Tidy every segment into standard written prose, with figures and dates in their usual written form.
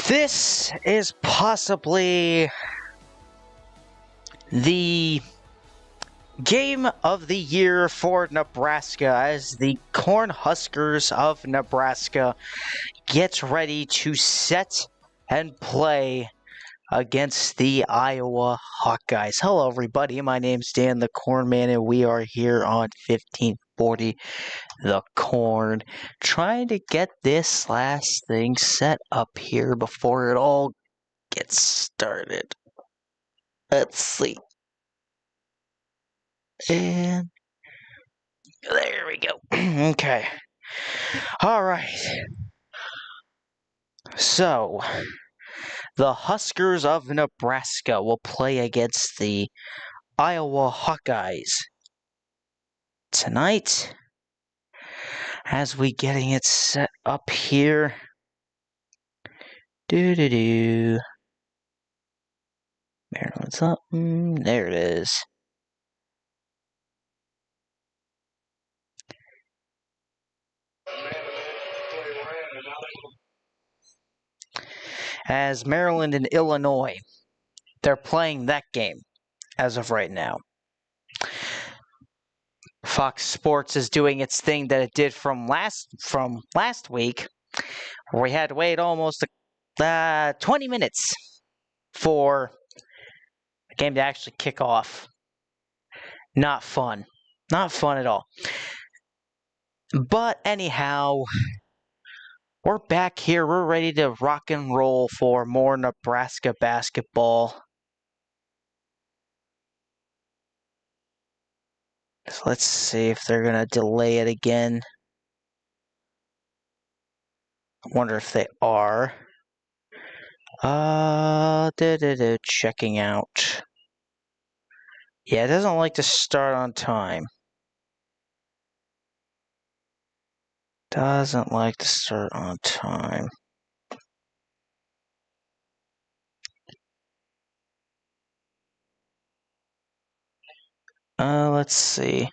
This is possibly the game of the year for Nebraska as the Cornhuskers of Nebraska get ready to set and play against the Iowa Hawkeyes. Hello everybody, my name's Danthecornman and we are here on 1540 The Corn, trying to get this last thing set up here before it all gets started. Let's see. And there we go. Okay. Alright. So, the Huskers of Nebraska will play against the Iowa Hawkeyes tonight. As we getting it set up here. Maryland's up. There it is. As Maryland and Illinois, they're playing that game as of right now. Fox Sports is doing its thing that it did from last week, where we had to wait almost 20 minutes for the game to actually kick off. Not fun. Not fun at all. But anyhow, we're back here. We're ready to rock and roll for more Nebraska basketball. So let's see if they're going to delay it again. I wonder if they are. Checking out. Yeah, it doesn't like to start on time. Doesn't like to start on time. Let's see.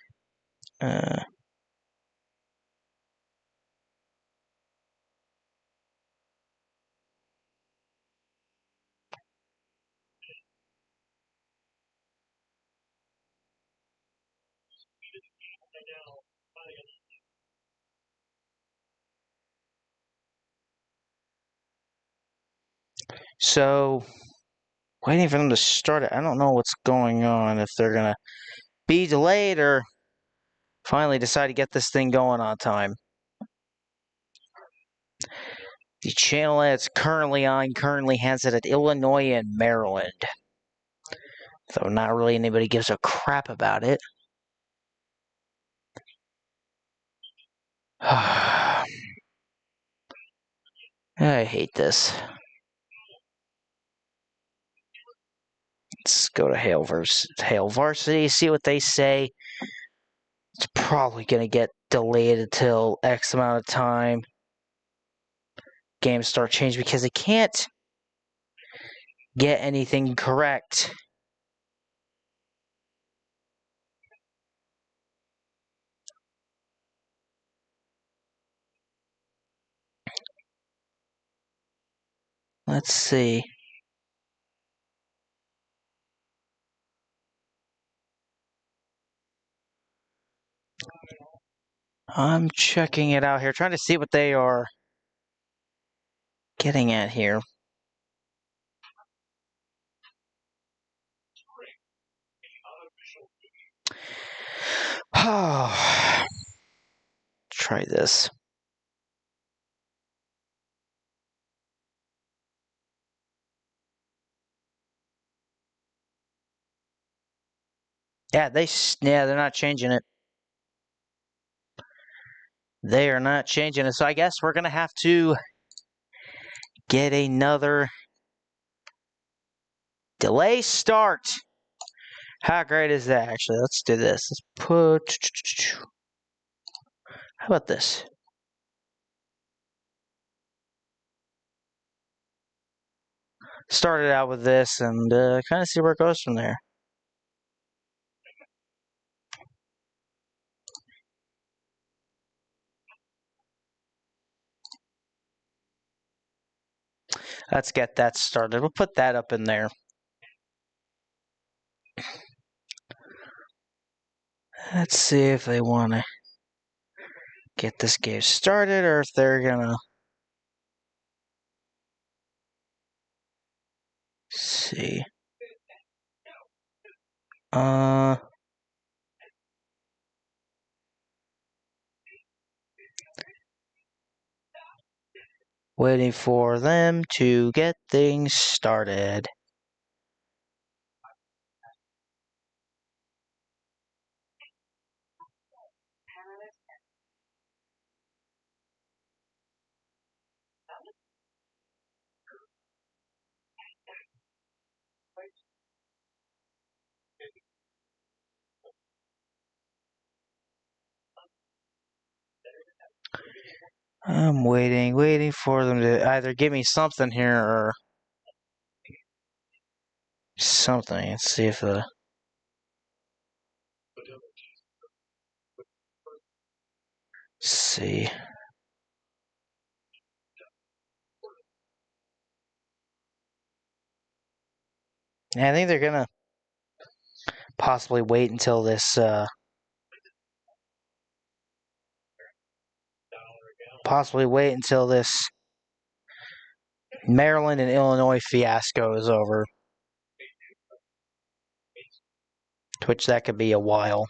So, waiting for them to start it. I don't know what's going on, if they're going to be delayed or finally decide to get this thing going on time. The channel it's currently on currently has it at Illinois and Maryland. Though not really anybody gives a crap about it. I hate this. Let's go to Hail Varsity, see what they say. It's probably going to get delayed until X amount of time. Games start changing because they can't get anything correct. Let's see. I'm checking it out here, trying to see what they are getting at here. Oh, try this. Yeah, they're not changing it. They are not changing it. So I guess we're gonna have to get another delay start. How great is that? Actually, let's do this. Let's put. How about this? Started out with this and kind of see where it goes from there. Let's get that started. We'll put that up in there. Let's see if they want to get this game started or if they're gonna see. Waiting for them to get things started. I'm waiting for them to either give me something here or something. Let's see if see. Yeah, I think they're gonna possibly wait until this Maryland and Illinois fiasco is over. Which that could be a while.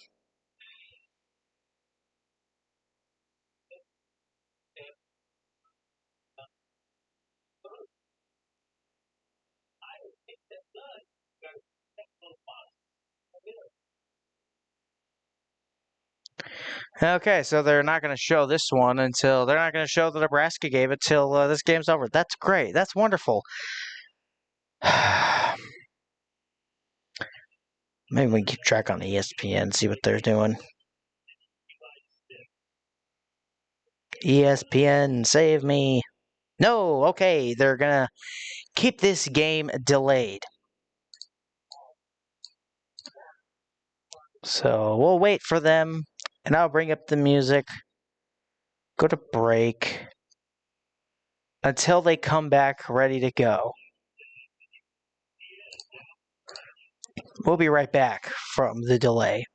Okay, so they're not going to show this one until they're not going to show the Nebraska game until this game's over. That's great. That's wonderful. Maybe we can keep track on ESPN, see what they're doing. ESPN, save me. No, okay, they're going to keep this game delayed. So we'll wait for them, and I'll bring up the music. Go to break until they come back ready to go. We'll be right back from the delay.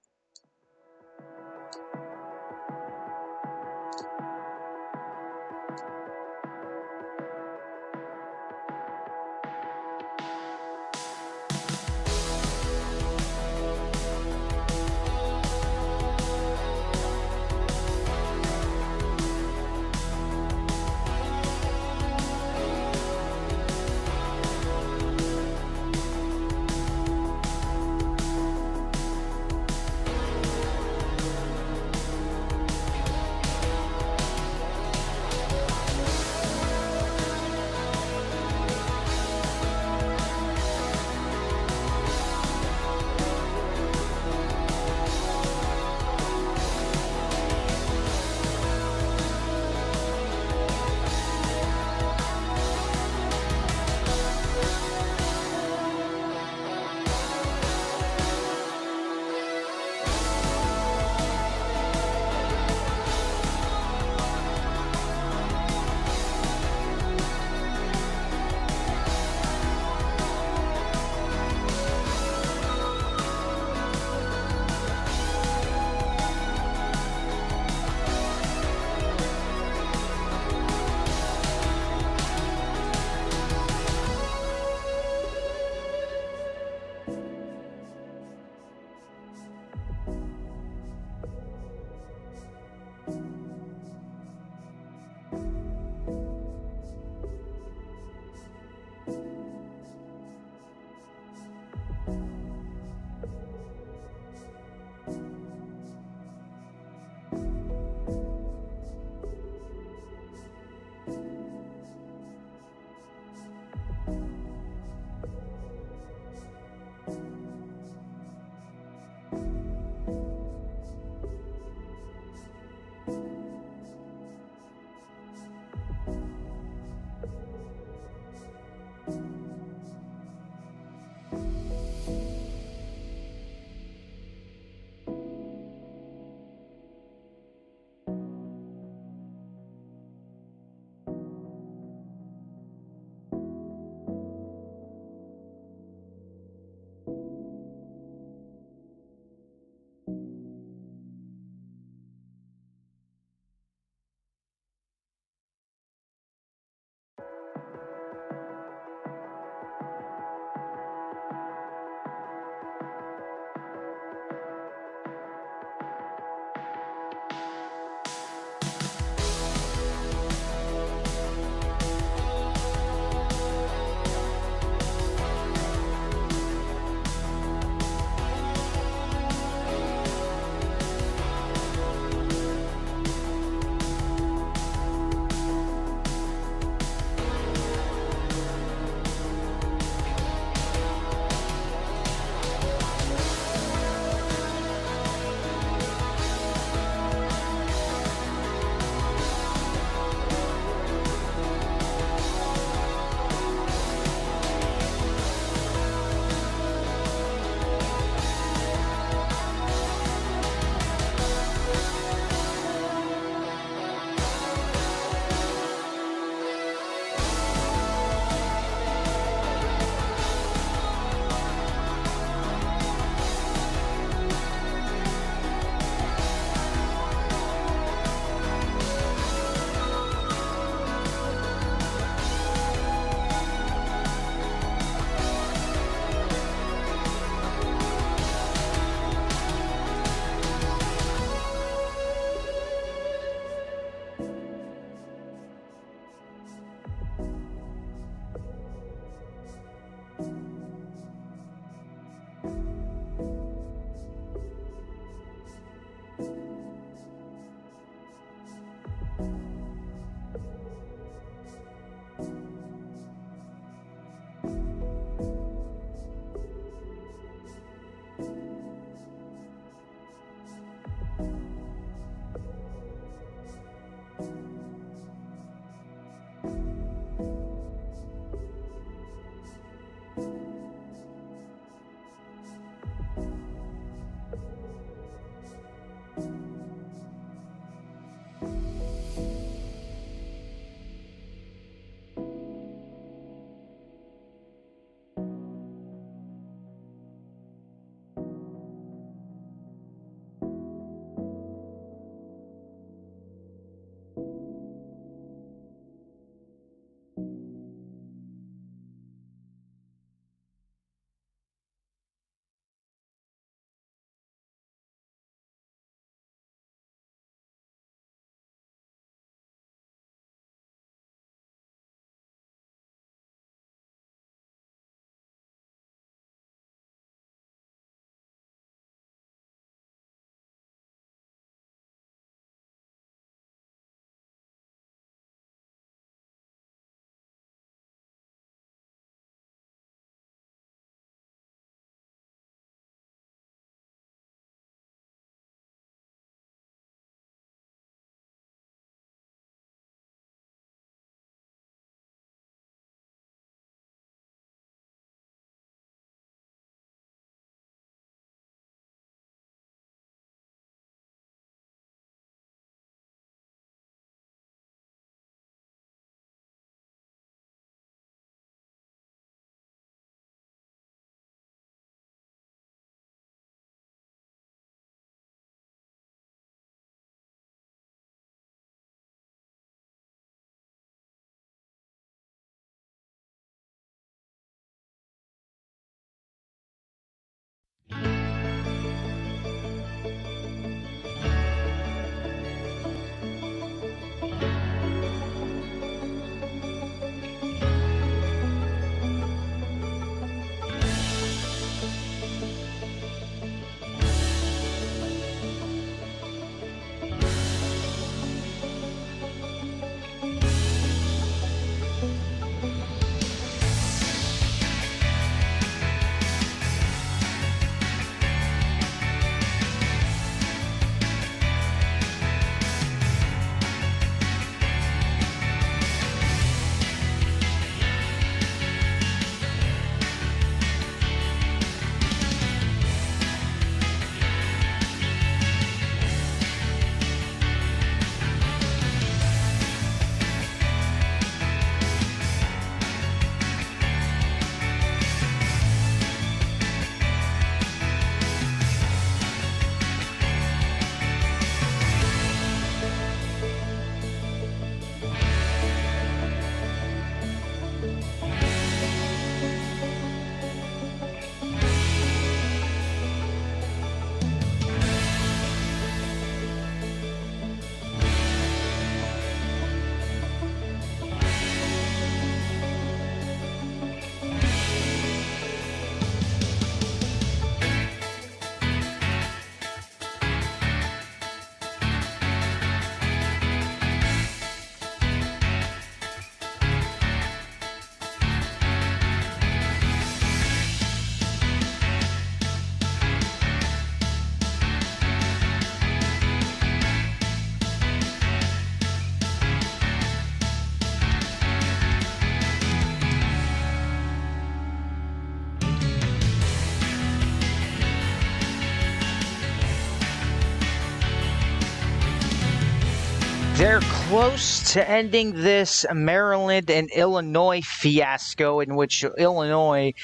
They're close to ending this Maryland and Illinois fiasco, in which Illinois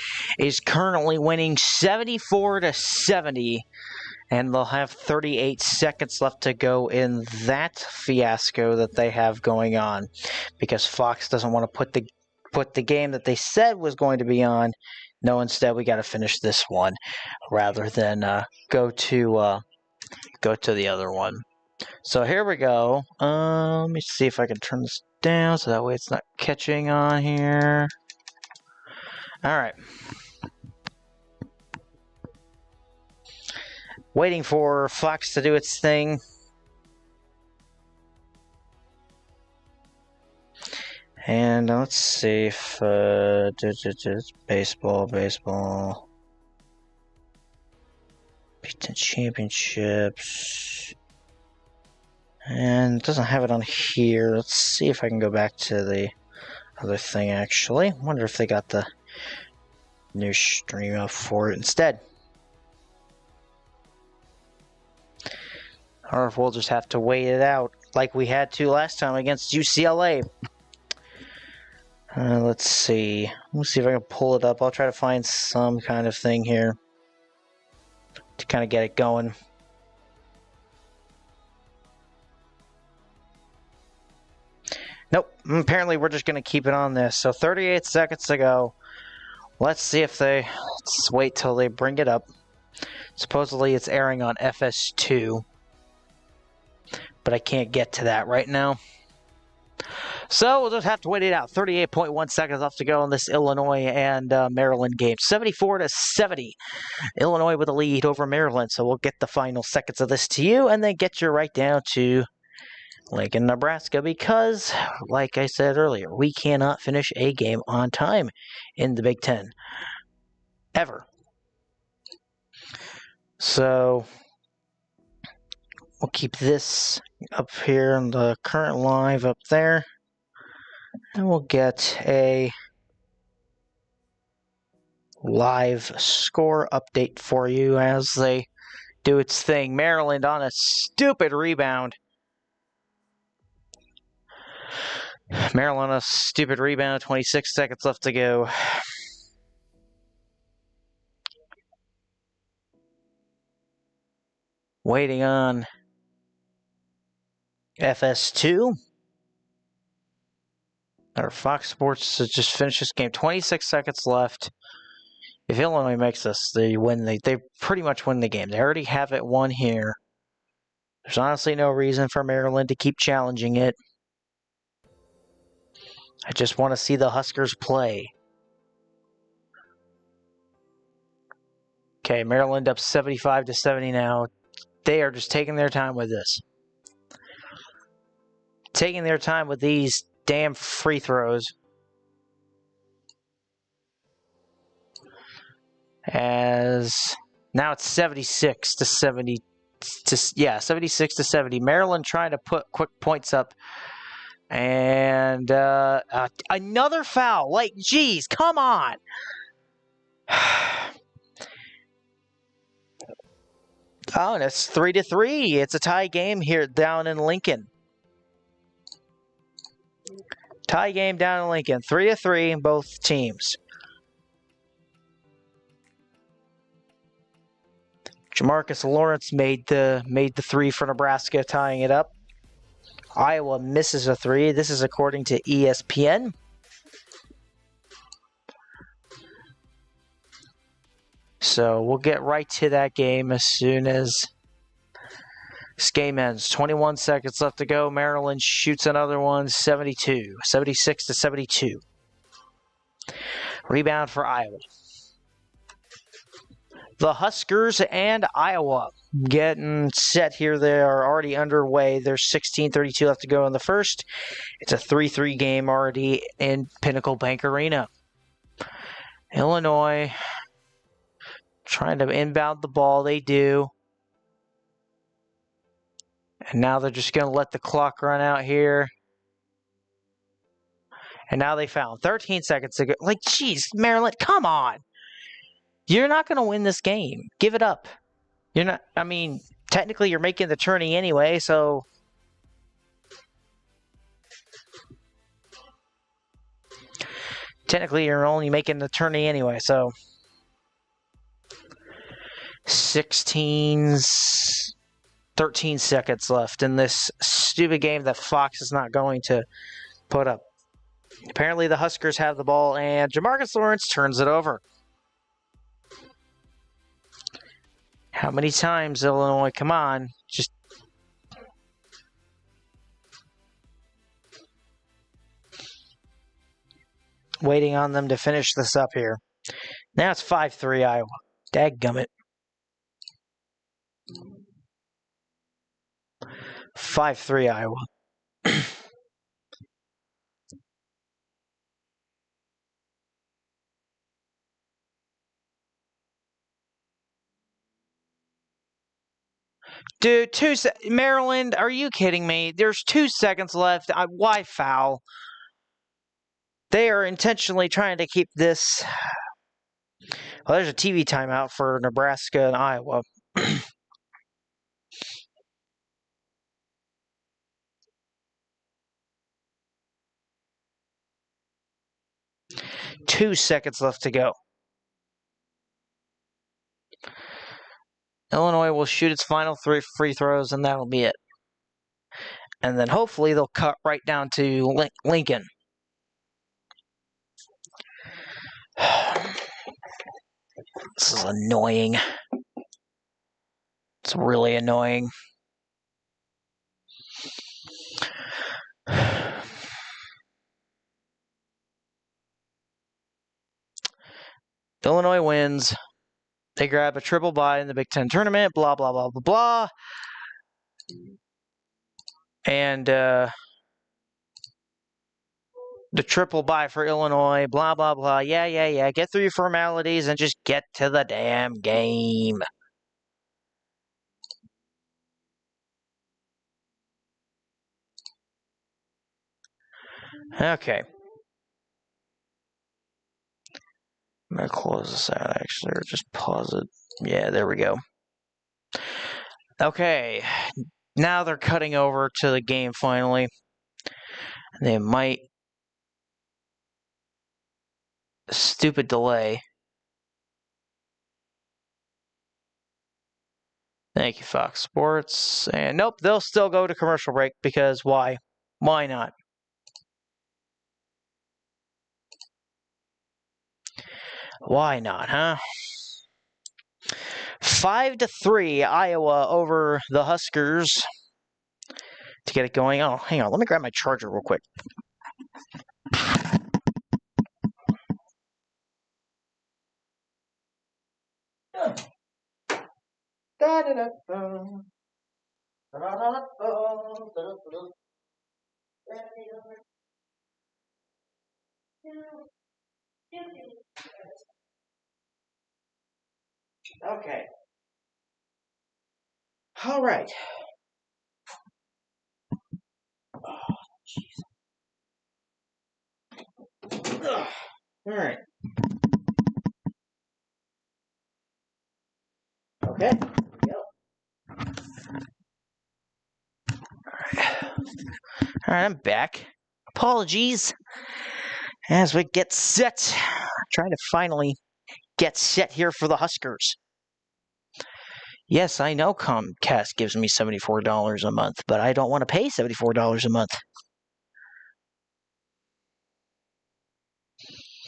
is currently winning 74-70, and they'll have 38 seconds left to go in that fiasco that they have going on, because Fox doesn't want to put the game that they said was going to be on. No, instead we got to finish this one rather than go to the other one. So here we go. Let me see if I can turn this down so that way it's not catching on here. All right. Waiting for Fox to do its thing. And let's see if baseball. Big Ten championships. And it doesn't have it on here. Let's see if I can go back to the other thing, actually. I wonder if they got the new stream up for it instead. Or if we'll just have to wait it out like we had to last time against UCLA. Let's see. Let's see if I can pull it up. I'll try to find some kind of thing here to kind of get it going. Nope, apparently we're just going to keep it on this. So 38 seconds to go. Let's see if let's wait till they bring it up. Supposedly it's airing on FS2, but I can't get to that right now. So we'll just have to wait it out. 38.1 seconds left to go in this Illinois and Maryland game. 74-70. Illinois with a lead over Maryland. So we'll get the final seconds of this to you and then get you right down to Lincoln, Nebraska, because, like I said earlier, we cannot finish a game on time in the Big Ten. Ever. So we'll keep this up here in the current live up there. And we'll get a live score update for you as they do its thing. Maryland on a stupid rebound. Maryland on a stupid rebound. 26 seconds left to go. Waiting on FS2. Or Fox Sports to just finish this game. 26 seconds left. If Illinois makes this, they win. They pretty much win the game. They already have it won here. There's honestly no reason for Maryland to keep challenging it. I just want to see the Huskers play. Okay, Maryland up 75-70 now. They are just taking their time with this. Taking their time with these damn free throws. As now it's 76-70. 76-70. Maryland trying to put quick points up. And another foul. Like, geez, come on. Oh, and it's 3-3. It's a tie game here down in Lincoln. Tie game down in Lincoln. 3-3 in both teams. Jamarcus Lawrence made the three for Nebraska, tying it up. Iowa misses a three. This is according to ESPN. So we'll get right to that game as soon as this game ends. 21 seconds left to go. Maryland shoots another one. 76-72. Rebound for Iowa. The Huskers and Iowa getting set here. They are already underway. There's 16:32 left to go in the first. It's a 3-3 game already in Pinnacle Bank Arena. Illinois trying to inbound the ball. They do. And now they're just going to let the clock run out here. And now they found 13 seconds to go. Like, geez, Maryland, come on. You're not going to win this game. Give it up. You're not, I mean, technically you're making the tourney anyway, so Technically, you're only making the tourney anyway, so 13 seconds left in this stupid game that Fox is not going to put up. Apparently, the Huskers have the ball, and Jamarcus Lawrence turns it over. How many times, Illinois? Come on. Just waiting on them to finish this up here. Now it's 5-3 Iowa. Dadgummit. 5-3 Iowa. Dude, Maryland, are you kidding me? There's 2 seconds left. Why foul? They are intentionally trying to keep this. Well, there's a TV timeout for Nebraska and Iowa. 2 seconds left to go. Illinois will shoot its final 3 free throws, and that'll be it. And then hopefully they'll cut right down to Lincoln. This is annoying. It's really annoying. Illinois wins. They grab a triple bye in the Big Ten tournament, blah, blah, blah, blah, blah. And the triple bye for Illinois, blah, blah, blah. Yeah. Get through your formalities and just get to the damn game. Okay. I'm going to close this out, actually, or just pause it. Yeah, there we go. Okay. Now they're cutting over to the game, finally. They might... Stupid delay. Thank you, Fox Sports. And nope, they'll still go to commercial break, because why? Why not? Why not, huh? 5-3, Iowa over the Huskers to get it going. Oh, hang on. Let me grab my charger real quick. Okay. All right. Oh, jeez. All right. Okay. All right, I'm back. Apologies. As we get set, trying to finally get set here for the Huskers. Yes, I know Comcast gives me $74 a month, but I don't want to pay $74 a month.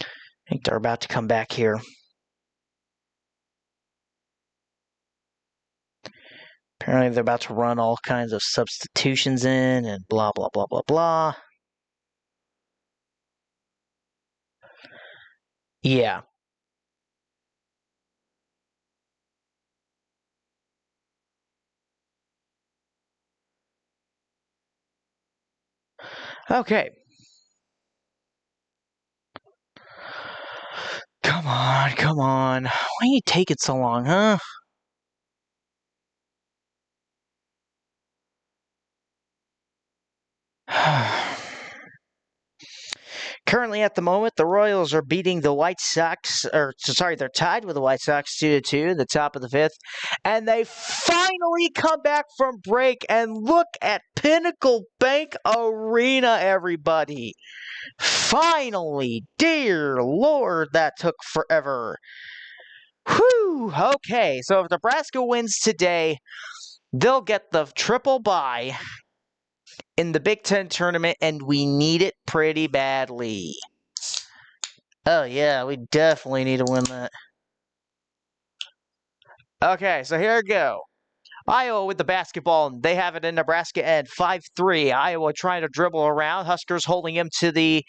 I think they're about to come back here. Apparently they're about to run all kinds of substitutions in and blah, blah, blah, blah, blah. Yeah. Okay. Come on, come on. Why are you taking so long, huh? Currently, at the moment, the Royals are beating the White Sox, they're tied with the White Sox 2-2, the top of the fifth, and they finally come back from break and look at Pinnacle Bank Arena, everybody. Finally, dear Lord, that took forever. Whew, okay, so if Nebraska wins today, they'll get the triple bye in the Big Ten tournament, and we need it pretty badly. Oh, yeah, we definitely need to win that. Okay, so here we go. Iowa with the basketball. They have it in Nebraska end. 5-3. Iowa trying to dribble around. Huskers holding him to the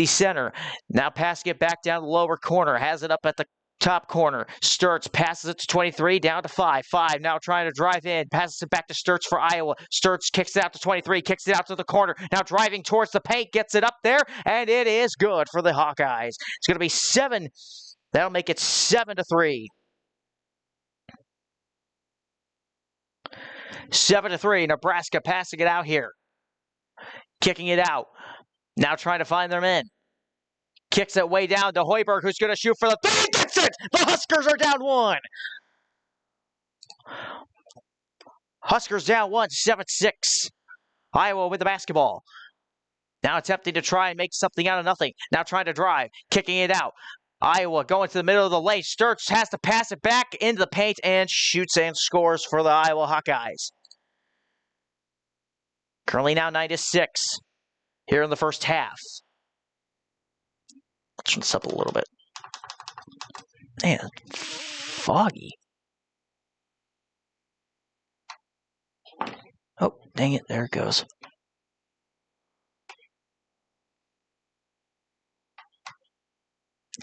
center. Now passing it back down the lower corner. Has it up at the top corner. Sturts passes it to 23, down to 5. 5 now trying to drive in. Passes it back to Sturts for Iowa. Sturts kicks it out to 23, kicks it out to the corner. Now driving towards the paint, gets it up there, and it is good for the Hawkeyes. It's going to be 7. That'll make it 7-3. 7-3. Nebraska passing it out here. Kicking it out. Now trying to find their men. Kicks it way down to Hoiberg, who's going to shoot for the 3. Gets it! The Huskers are down 1. Huskers down 1, 7-6. Iowa with the basketball. Now attempting to try and make something out of nothing. Now trying to drive. Kicking it out. Iowa going to the middle of the lane. Sturts has to pass it back into the paint and shoots and scores for the Iowa Hawkeyes. Currently now 9-6 here in the first half. Let's turn this up a little bit. Man, foggy. Oh, dang it. There it goes.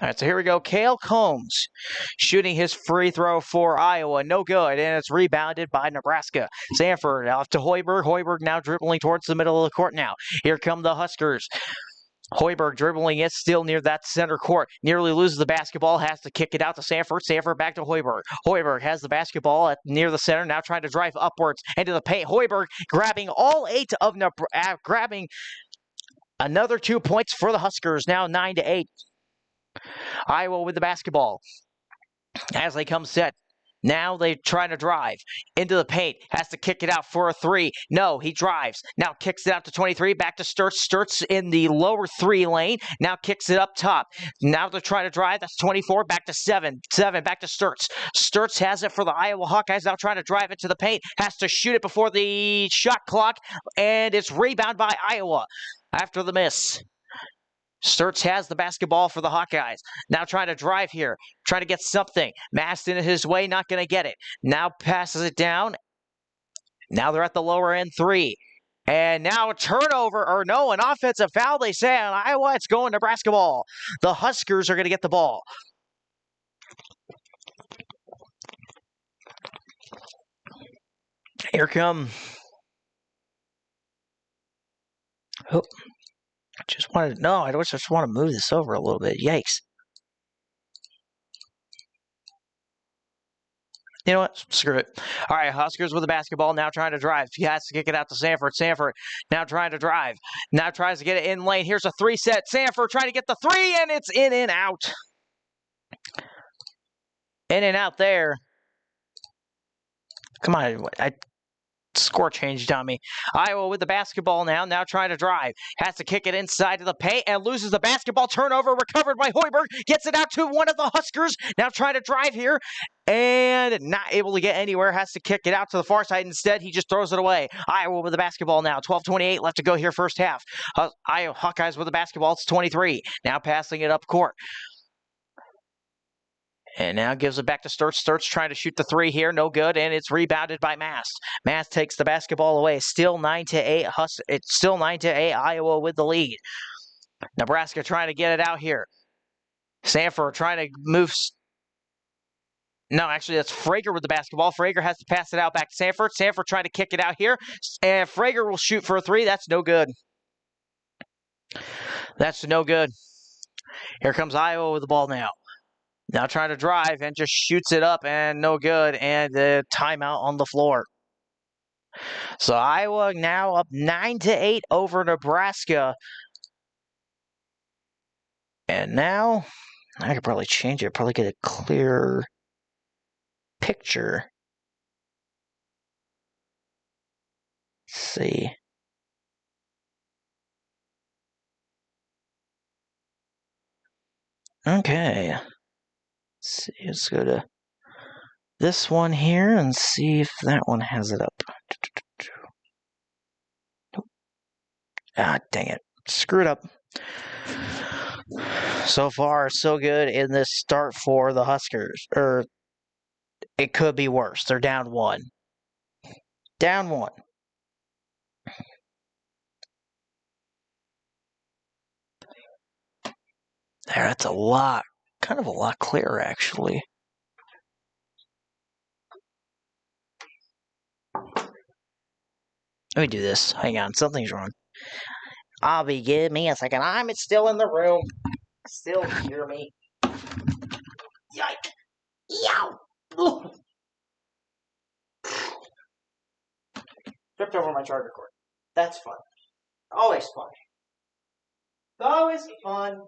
All right, so here we go. Cale Combs shooting his free throw for Iowa. No good, and it's rebounded by Nebraska. Sanford off to Hoiberg. Hoiberg now dribbling towards the middle of the court now. Here come the Huskers. Hoiberg dribbling it still near that center court. Nearly loses the basketball. Has to kick it out to Sanford. Sanford back to Hoiberg. Hoiberg has the basketball near the center. Now trying to drive upwards into the paint. Hoiberg grabbing all 8 of Nebraska. Grabbing another 2 points for the Huskers. Now 9-8. Iowa with the basketball. As they come set. Now they're trying to drive into the paint. Has to kick it out for a 3. No, he drives. Now kicks it out to 23. Back to Sturts. Sturts in the lower 3 lane. Now kicks it up top. Now they're trying to drive. That's 24. Back to 7. 7. Back to Sturts. Sturts has it for the Iowa Hawkeyes. Now trying to drive it to the paint. Has to shoot it before the shot clock. And it's rebounded by Iowa after the miss. Sturts has the basketball for the Hawkeyes. Now trying to drive here. Trying to get something. Mast in his way. Not going to get it. Now passes it down. Now they're at the lower end 3. And now a turnover, or no, an offensive foul, they say on Iowa. It's going Nebraska ball. The Huskers are going to get the ball. Here come. Oh. I just want to move this over a little bit. Yikes. You know what? Screw it. All right, Huskers with the basketball. Now trying to drive. He has to kick it out to Sanford. Sanford now trying to drive. Now tries to get it in lane. Here's a 3 set. Sanford trying to get the 3, and it's in and out. In and out there. Come on. Score changed on me. Iowa with the basketball now. Now trying to drive. Has to kick it inside to the paint and loses the basketball. Turnover recovered by Hoiberg. Gets it out to one of the Huskers. Now trying to drive here. And not able to get anywhere. Has to kick it out to the far side. Instead, he just throws it away. Iowa with the basketball now. 12:28 left to go here first half. Iowa Hawkeyes with the basketball. It's 23. Now passing it up court. And now gives it back to Sturts. Sturts trying to shoot the 3 here. No good. And it's rebounded by Mast. Mast takes the basketball away. Still 9-8. It's still 9-8. Iowa with the lead. Nebraska trying to get it out here. Sanford trying to move. No, actually, that's Frager with the basketball. Frager has to pass it out back to Sanford. Sanford trying to kick it out here. And Frager will shoot for a 3. That's no good. That's no good. Here comes Iowa with the ball now. Now trying to drive and just shoots it up and no good, and the timeout on the floor. So Iowa now up 9-8 over Nebraska. And now, I could probably change it, probably get a clear picture. Let's see. Okay. Let's see, let's go to this one here and see if that one has it up. Ah, dang it. Screwed up. So far, so good in this start for the Huskers. Or, it could be worse. They're down 1. Down 1. There, that's a lot. Kind of a lot clearer, actually. Let me do this. Hang on, something's wrong. Give me a second. I'm still in the room. Still hear me. Yike. Yow. Tripped over my charger cord. That's fun. Always fun. Always fun.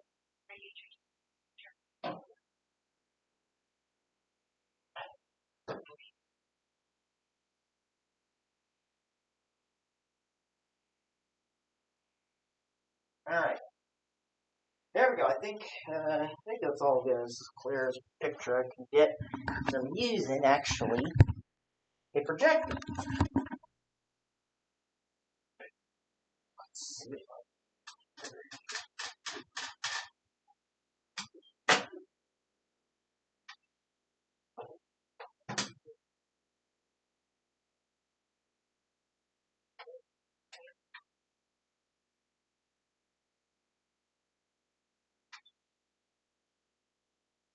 Alright. There we go. I think that's all good. As clear as a picture I can get. So I'm using actually a projector. Let's see.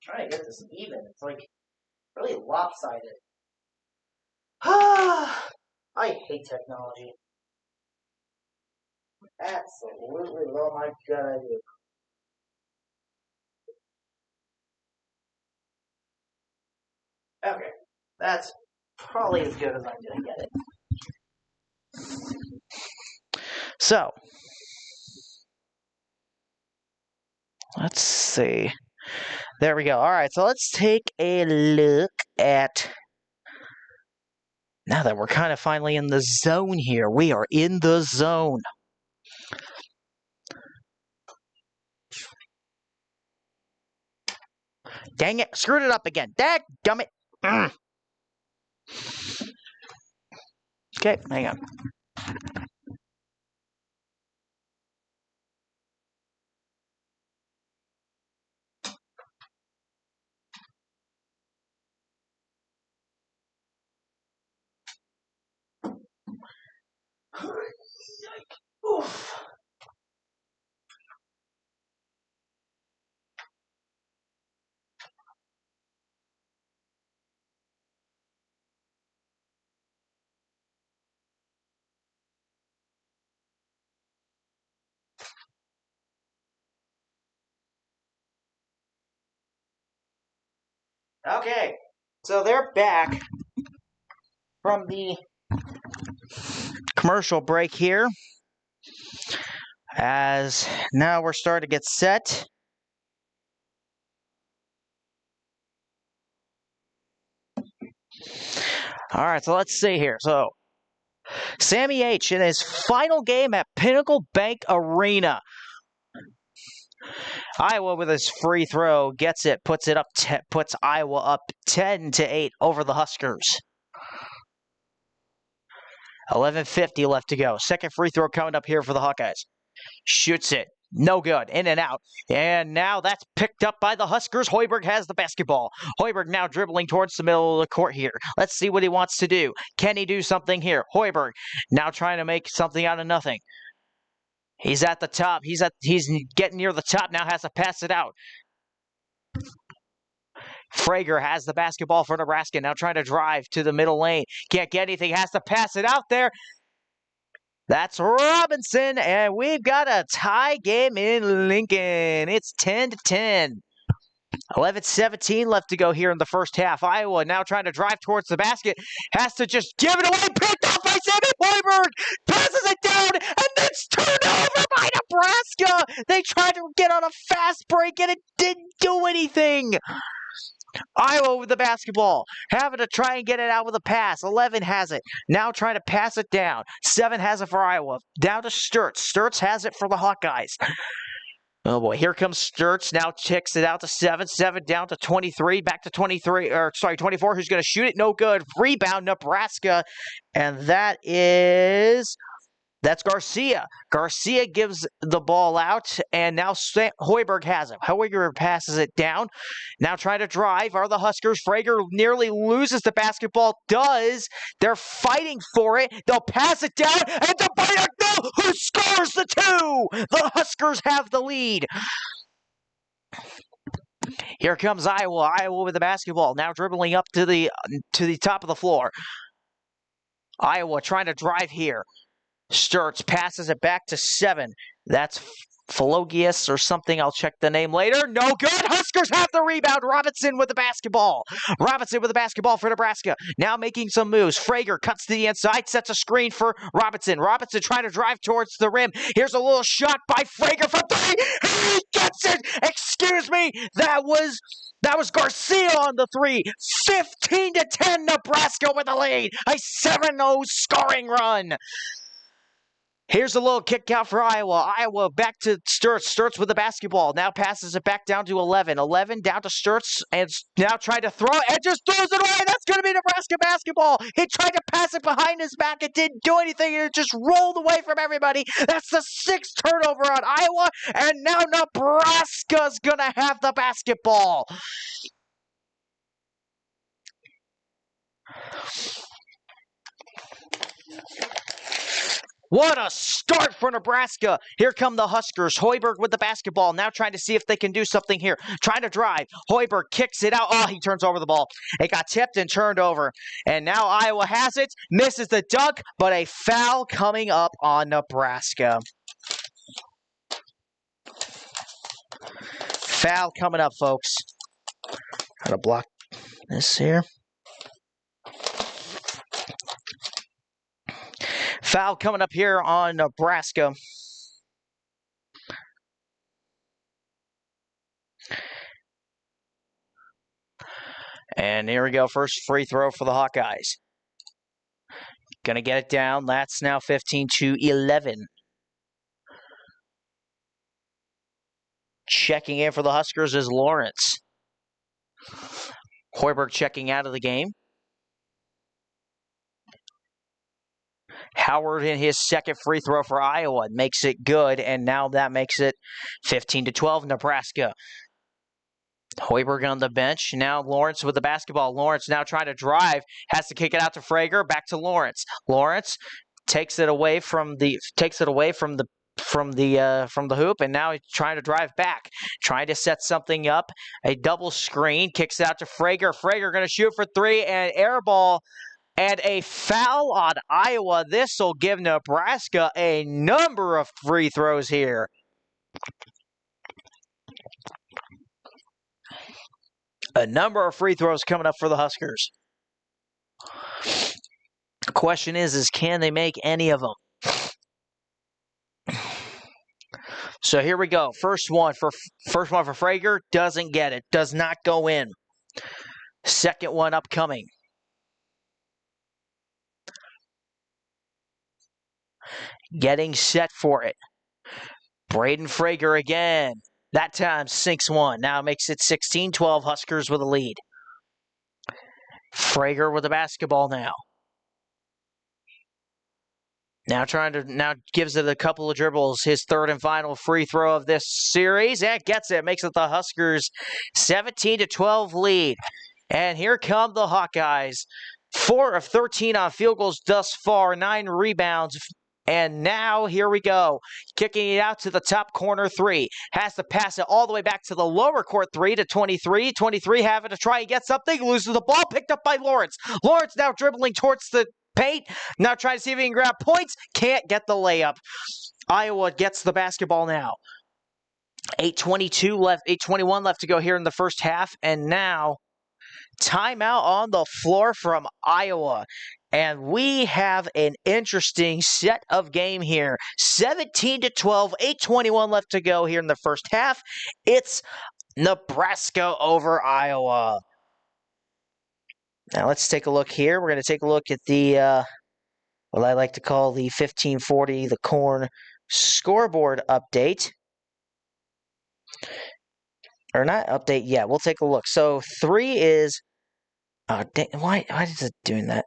Trying to get this even. It's like really lopsided. I hate technology. Absolutely. Oh my god, I do. Okay. That's probably as good as I'm gonna get it. So, let's see. There we go. All right, so let's take a look at... Now that we're kind of finally in the zone here. We are in the zone. Dang it. Screwed it up again. Dadgummit. Okay, hang on. Oof. Okay, so they're back from the commercial break here. As now we're starting to get set. All right, so let's see here. So, Sammy H. in his final game at Pinnacle Bank Arena. Iowa with his free throw gets it, puts Iowa up 10-8 over the Huskers. 11:50 left to go. Second free throw coming up here for the Hawkeyes. Shoots it. No good. In and out. And now that's picked up by the Huskers. Hoiberg has the basketball. Hoiberg now dribbling towards the middle of the court here. Let's see what he wants to do. Can he do something here? Hoiberg now trying to make something out of nothing. He's at the top. He's getting near the top. Now has to pass it out. Frager has the basketball for Nebraska. Now trying to drive to the middle lane. Can't get anything. Has to pass it out there. That's Robinson, and we've got a tie game in Lincoln. It's 10-10. 11:17 left to go here in the first half. Iowa now trying to drive towards the basket. Has to just give it away. Picked off by Sammy Hoiberg. Passes it down, and then gets turned over by Nebraska. They tried to get on a fast break and it didn't do anything. Iowa with the basketball, having to try and get it out with a pass. 11 has it. Now trying to pass it down. 7 has it for Iowa. Down to Sturtz. Sturtz has it for the Hawkeyes. Oh boy, here comes Sturtz. Now kicks it out to 7. 7 down to 23. Back to 24. Who's going to shoot it? No good. Rebound, Nebraska. And that's Garcia. Garcia gives the ball out, and now Hoiberg has it. Hoiberg passes it down. Now trying to drive are the Huskers. Frager nearly loses the basketball. They're fighting for it. They'll pass it down, and the Bayagno, who scores the 2. The Huskers have the lead. Here comes Iowa. Iowa with the basketball. Now dribbling up to the top of the floor. Iowa trying to drive here. Sturtz passes it back to 7. That's Phologius or something. I'll check the name later. No good. Huskers have the rebound. Robinson with the basketball. Robinson with the basketball for Nebraska. Now making some moves. Frager cuts to the inside, sets a screen for Robinson. Robinson trying to drive towards the rim. Here's a little shot by Frager from 3. He gets it. Excuse me. That was Garcia on the 3. 15-10 Nebraska with the lead. A 7-0 scoring run. Here's a little kick out for Iowa. Iowa back to Sturtz. Sturtz with the basketball. Now passes it back down to 11. 11 down to Sturtz. And now trying to throw it and just throws it away. That's going to be Nebraska basketball. He tried to pass it behind his back. It didn't do anything. It just rolled away from everybody. That's the 6th turnover on Iowa. And now Nebraska's going to have the basketball. What a start for Nebraska. Here come the Huskers. Hoiberg with the basketball. Now trying to see if they can do something here. Trying to drive. Hoiberg kicks it out. Oh, he turns over the ball. It got tipped and turned over. And now Iowa has it. Misses the dunk, but a foul coming up on Nebraska. Foul coming up, folks. Gotta block this here. Foul coming up here on Nebraska. And here we go. First free throw for the Hawkeyes. Gonna get it down. That's now 15-11. Checking in for the Huskers is Lawrence. Hoiberg checking out of the game. Howard in his second free throw for Iowa makes it good, and now that makes it 15-12 Nebraska. Hoiberg on the bench. Now Lawrence with the basketball. Lawrence now trying to drive, has to kick it out to Frager. Back to Lawrence. Lawrence takes it away from the hoop, and now he's trying to drive back, trying to set something up. A double screen, kicks it out to Frager. Frager going to shoot for 3 and air ball. And a foul on Iowa. This will give Nebraska a number of free throws here. A number of free throws coming up for the Huskers. The question is can they make any of them? So here we go. First one for Frager. Doesn't get it. Does not go in. Second one upcoming. Getting set for it. Braden Frager again. That time sinks one. Now makes it 16-12. Huskers with a lead. Frager with the basketball now. Now gives it a couple of dribbles. His third and final free throw of this series. And gets it. Makes it the Huskers 17-12 lead. And here come the Hawkeyes. 4 of 13 on field goals thus far. 9 rebounds. And now, here we go. Kicking it out to the top corner 3. Has to pass it all the way back to the lower court 3 to 23. 23 having to try and get something. Loses the ball. Picked up by Lawrence. Lawrence now dribbling towards the paint. Now trying to see if he can grab points. Can't get the layup. Iowa gets the basketball now. 8:22 left. 8:21 left to go here in the first half. And now, timeout on the floor from Iowa. And we have an interesting set of game here. 17-12, 8:21 left to go here in the first half. It's Nebraska over Iowa. Now let's take a look here. We're going to take a look at the, what I like to call the 1540, the Corn scoreboard update. Or not update yet. We'll take a look. So 3 is... why is it doing that?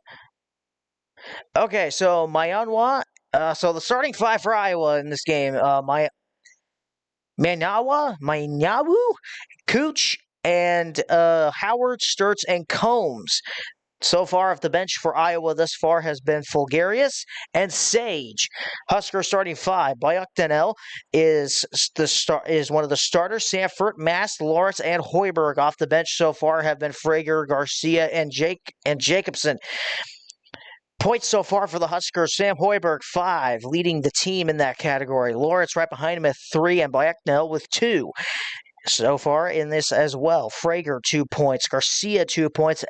Okay, so Mayanwa. So the starting 5 for Iowa in this game. Manyawu, Cooch, and Howard, Sturts, and Combs. So far, off the bench for Iowa thus far has been Fulgarius and Sage. Husker starting 5. Bayaktanel is one of the starters. Sanford, Mast, Lawrence, and Hoiberg. Off the bench so far have been Frager, Garcia, and Jacobson. Points so far for the Huskers. Sam Hoiberg, 5, leading the team in that category. Lawrence right behind him at 3, and Bayaktanel with 2. So far in this as well. Frager, 2 points. Garcia, 2 points.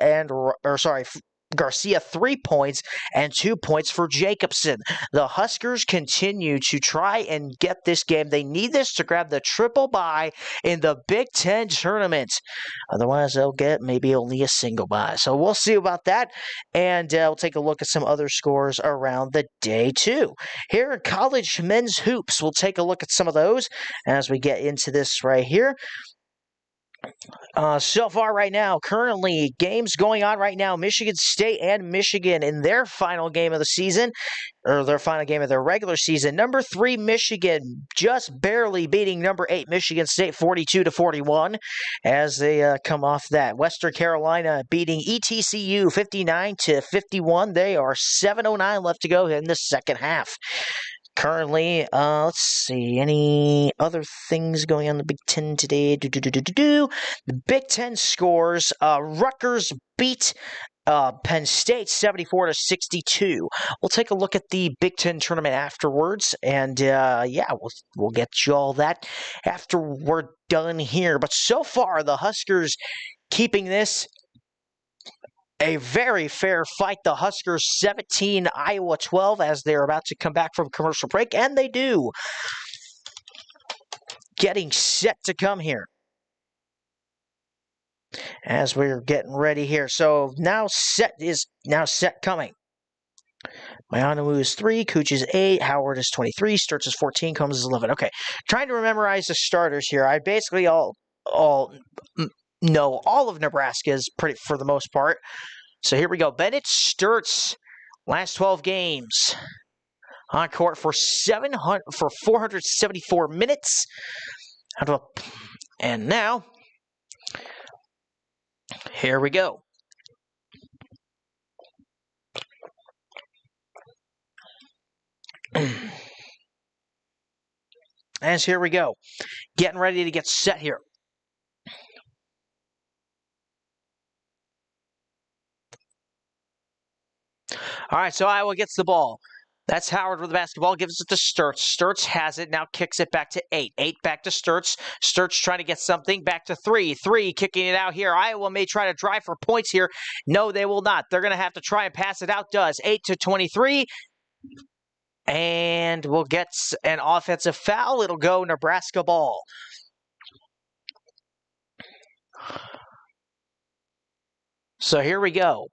Garcia, 3 points and 2 points for Jacobson. The Huskers continue to try and get this game. They need this to grab the triple bye in the Big Ten tournament. Otherwise, they'll get maybe only a single bye. So we'll see about that. And we'll take a look at some other scores around the day, too. Here in college men's hoops, we'll take a look at some of those as we get into this right here. So far right now, currently, games going on right now, Michigan State and Michigan in their final game of the season, or their final game of their regular season. Number 3, Michigan, just barely beating number 8, Michigan State, 42-41, as they come off that. Western Carolina beating ETCU, 59-51. They are 7:09 left to go in the second half. Currently, let's see, any other things going on in the Big Ten today? The Big Ten scores, Rutgers beat Penn State 74-62. We'll take a look at the Big Ten tournament afterwards, and yeah, we'll get you all that after we're done here. But so far, the Huskers keeping this a very fair fight. The Huskers 17, Iowa 12, as they're about to come back from commercial break, and they do. Getting set to come here as we're getting ready here. So now set coming. Mayanamu is 3, Cooch is 8, Howard is 23, Sturts is 14, Combs is 11. Okay, trying to memorize the starters here. I basically all know all of Nebraska's for the most part. So here we go. Bennett Sturts, last 12 games on court for 474 minutes. And now, here we go. And here we go. Getting ready to get set here. All right, so Iowa gets the ball. That's Howard with the basketball, gives it to Sturts. Sturts has it, now kicks it back to 8. 8 back to Sturts. Sturts trying to get something, back to 3. 3 kicking it out here. Iowa may try to drive for points here. No, they will not. They're going to have to try and pass it out. Does. 8-23. And we'll get an offensive foul. It'll go Nebraska ball. So here we go.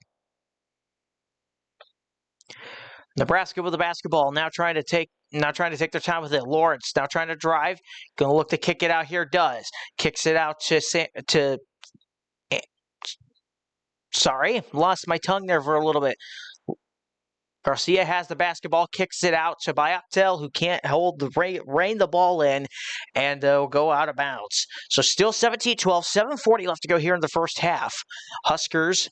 Nebraska with the basketball, now trying to take their time with it. Lawrence now trying to drive, going to look to kick it out here. Does. Kicks it out to sorry, lost my tongue there for a little bit. Garcia has the basketball, kicks it out to Bayaktel, who can't rein the ball in, and will go out of bounds. So still 17-12, 7:40 left to go here in the first half. Huskers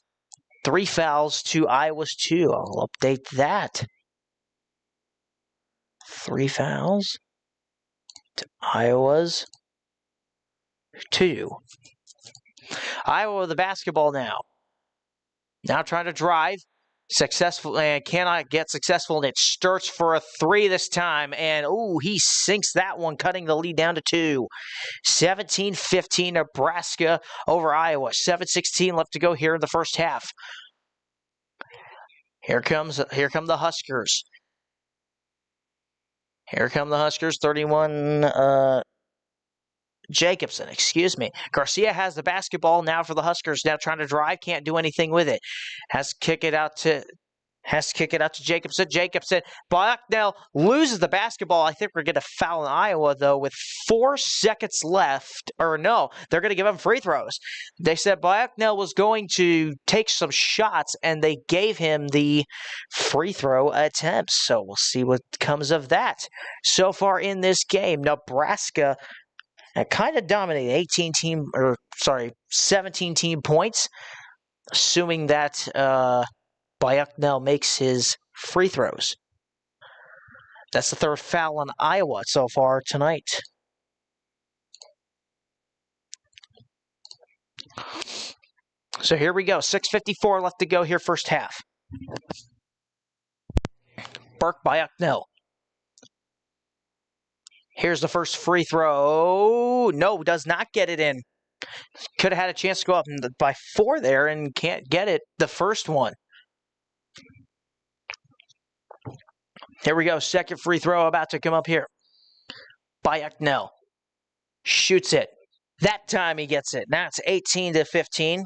3 fouls to Iowa's 2. I'll update that. 3 fouls to Iowa's 2. Iowa with the basketball now. Now trying to drive. Successful and cannot get successful, and it Sturts for a 3 this time, and he sinks that one, cutting the lead down to 2. 17-15 Nebraska over Iowa. 7:16 left to go here in the first half. Here come the Huskers. Here come the Huskers, 31, Jacobson, excuse me. Garcia has the basketball now for the Huskers. Now trying to drive, can't do anything with it. Has to kick it out to Jacobson. Jacobson, Bucknell loses the basketball. I think we're going to foul in Iowa, though, with 4 seconds left. Or no, they're going to give him free throws. They said Bucknell was going to take some shots, and they gave him the free throw attempts. So we'll see what comes of that. So far in this game, Nebraska kind of dominated 17 team points, assuming that Bucknell makes his free throws. That's the 3rd foul on Iowa so far tonight. So here we go. 6:54 left to go here, first half. Burke Bucknell. Here's the first free throw. No, does not get it in. Could have had a chance to go up by 4 there and can't get it. The first one. Here we go. Second free throw about to come up here. Bucknell shoots it. That time he gets it. Now it's 18-15.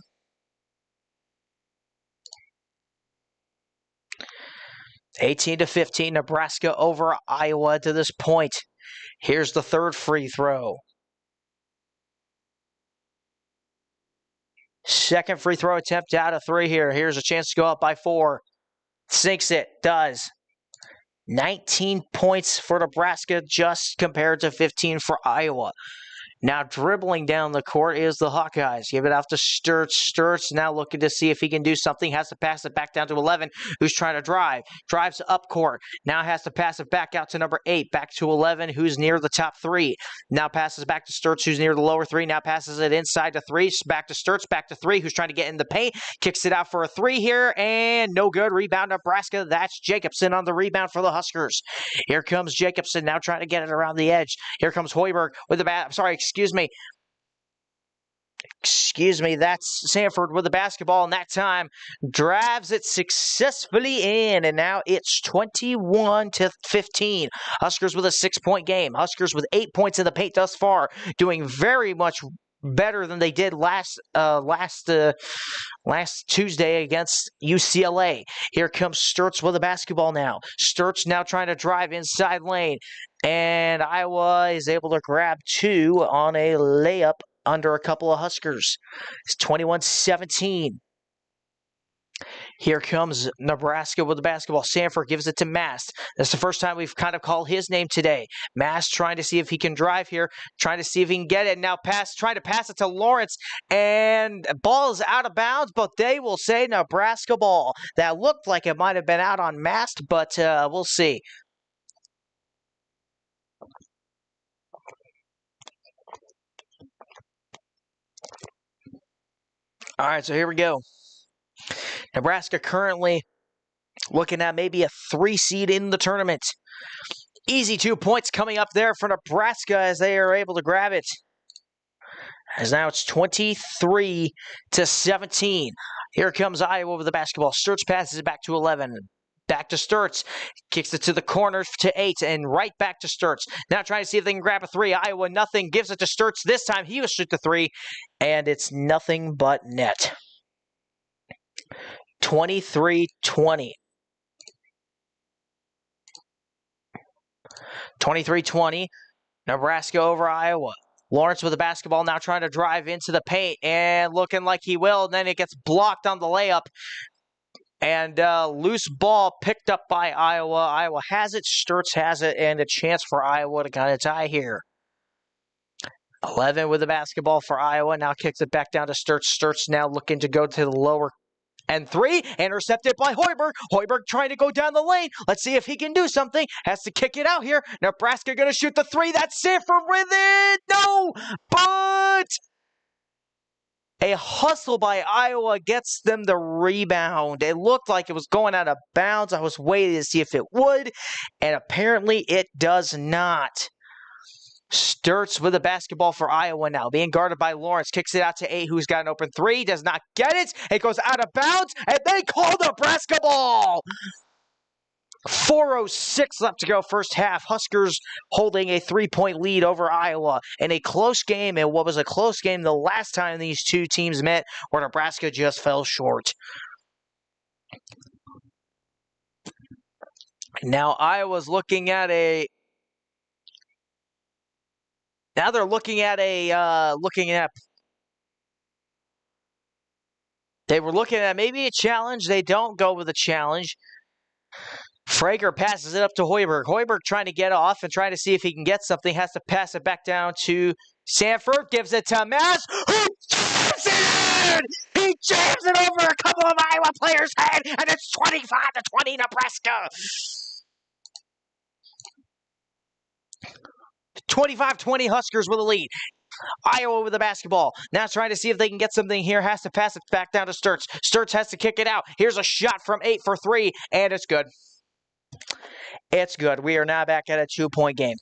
Nebraska over Iowa to this point. Here's the third free throw. Second free throw attempt out of 3 here. Here's a chance to go up by 4. Sinks it. Does. 19 points for Nebraska just compared to 15 for Iowa. Now dribbling down the court is the Hawkeyes. Give it out to Sturts. Sturts now looking to see if he can do something. Has to pass it back down to 11, who's trying to drive. Drives up court. Now has to pass it back out to number 8. Back to 11, who's near the top 3. Now passes back to Sturts, who's near the lower 3. Now passes it inside to 3. Back to Sturts. Back to 3, who's trying to get in the paint. Kicks it out for a 3 here, and no good. Rebound Nebraska. That's Jacobson on the rebound for the Huskers. Here comes Jacobson now trying to get it around the edge. Here comes Hoiberg with the Excuse me, that's Sanford with the basketball, and that time drives it successfully in, and now it's 21-15. Huskers with a 6-point game. Huskers with 8 points in the paint thus far, doing very much better than they did last Tuesday against UCLA. Here comes Sturts with the basketball now. Sturts now trying to drive inside lane, and Iowa is able to grab 2 on a layup under a couple of Huskers. It's 21-17. Here comes Nebraska with the basketball. Sanford gives it to Mast. That's the first time we've kind of called his name today. Mast trying to see if he can drive here, trying to see if he can get it. Now trying to pass it to Lawrence, and ball is out of bounds, but they will say Nebraska ball. That looked like it might have been out on Mast, but we'll see. All right, so here we go. Nebraska currently looking at maybe a 3 seed in the tournament. Easy 2 points coming up there for Nebraska as they are able to grab it. As now it's 23-17. Here comes Iowa with the basketball. Sturts passes it back to 11. Back to Sturts. Kicks it to the corner to 8 and right back to Sturts. Now trying to see if they can grab a 3. Iowa nothing. Gives it to Sturts. This time he will shoot the 3, and it's nothing but net. 23-20. 23-20. Nebraska over Iowa. Lawrence with the basketball now trying to drive into the paint and looking like he will. And then it gets blocked on the layup. And loose ball picked up by Iowa. Iowa has it. Sturts has it. And a chance for Iowa to kind of tie here. 11 with the basketball for Iowa. Now kicks it back down to Sturts. Sturts now looking to go to the lower. And 3, intercepted by Hoiberg. Hoiberg trying to go down the lane. Let's see if he can do something. Has to kick it out here. Nebraska going to shoot the 3. That's Sanford with it. No, but a hustle by Iowa gets them the rebound. It looked like it was going out of bounds. I was waiting to see if it would, and apparently it does not. Sturts with the basketball for Iowa now. Being guarded by Lawrence. Kicks it out to 8, who's got an open 3. Does not get it. It goes out of bounds, and they call the Nebraska ball. 4:06 left to go first half. Huskers holding a 3-point lead over Iowa in a close game, and what was a close game the last time these two teams met, where Nebraska just fell short. Now Iowa's looking at a... Now they're looking at They were looking at maybe a challenge. They don't go with a challenge. Frager passes it up to Hoiberg. Hoiberg trying to get off and trying to see if he can get something. Has to pass it back down to Sanford. Gives it to Mass. Who jams it in! He jams it over a couple of Iowa players' head, and it's 25-20 Nebraska. 25-20 Huskers with a lead. Iowa with the basketball. Now trying to see if they can get something here. Has to pass it back down to Sturts. Sturts has to kick it out. Here's a shot from 8 for 3, and it's good. It's good. We are now back at a 2-point game.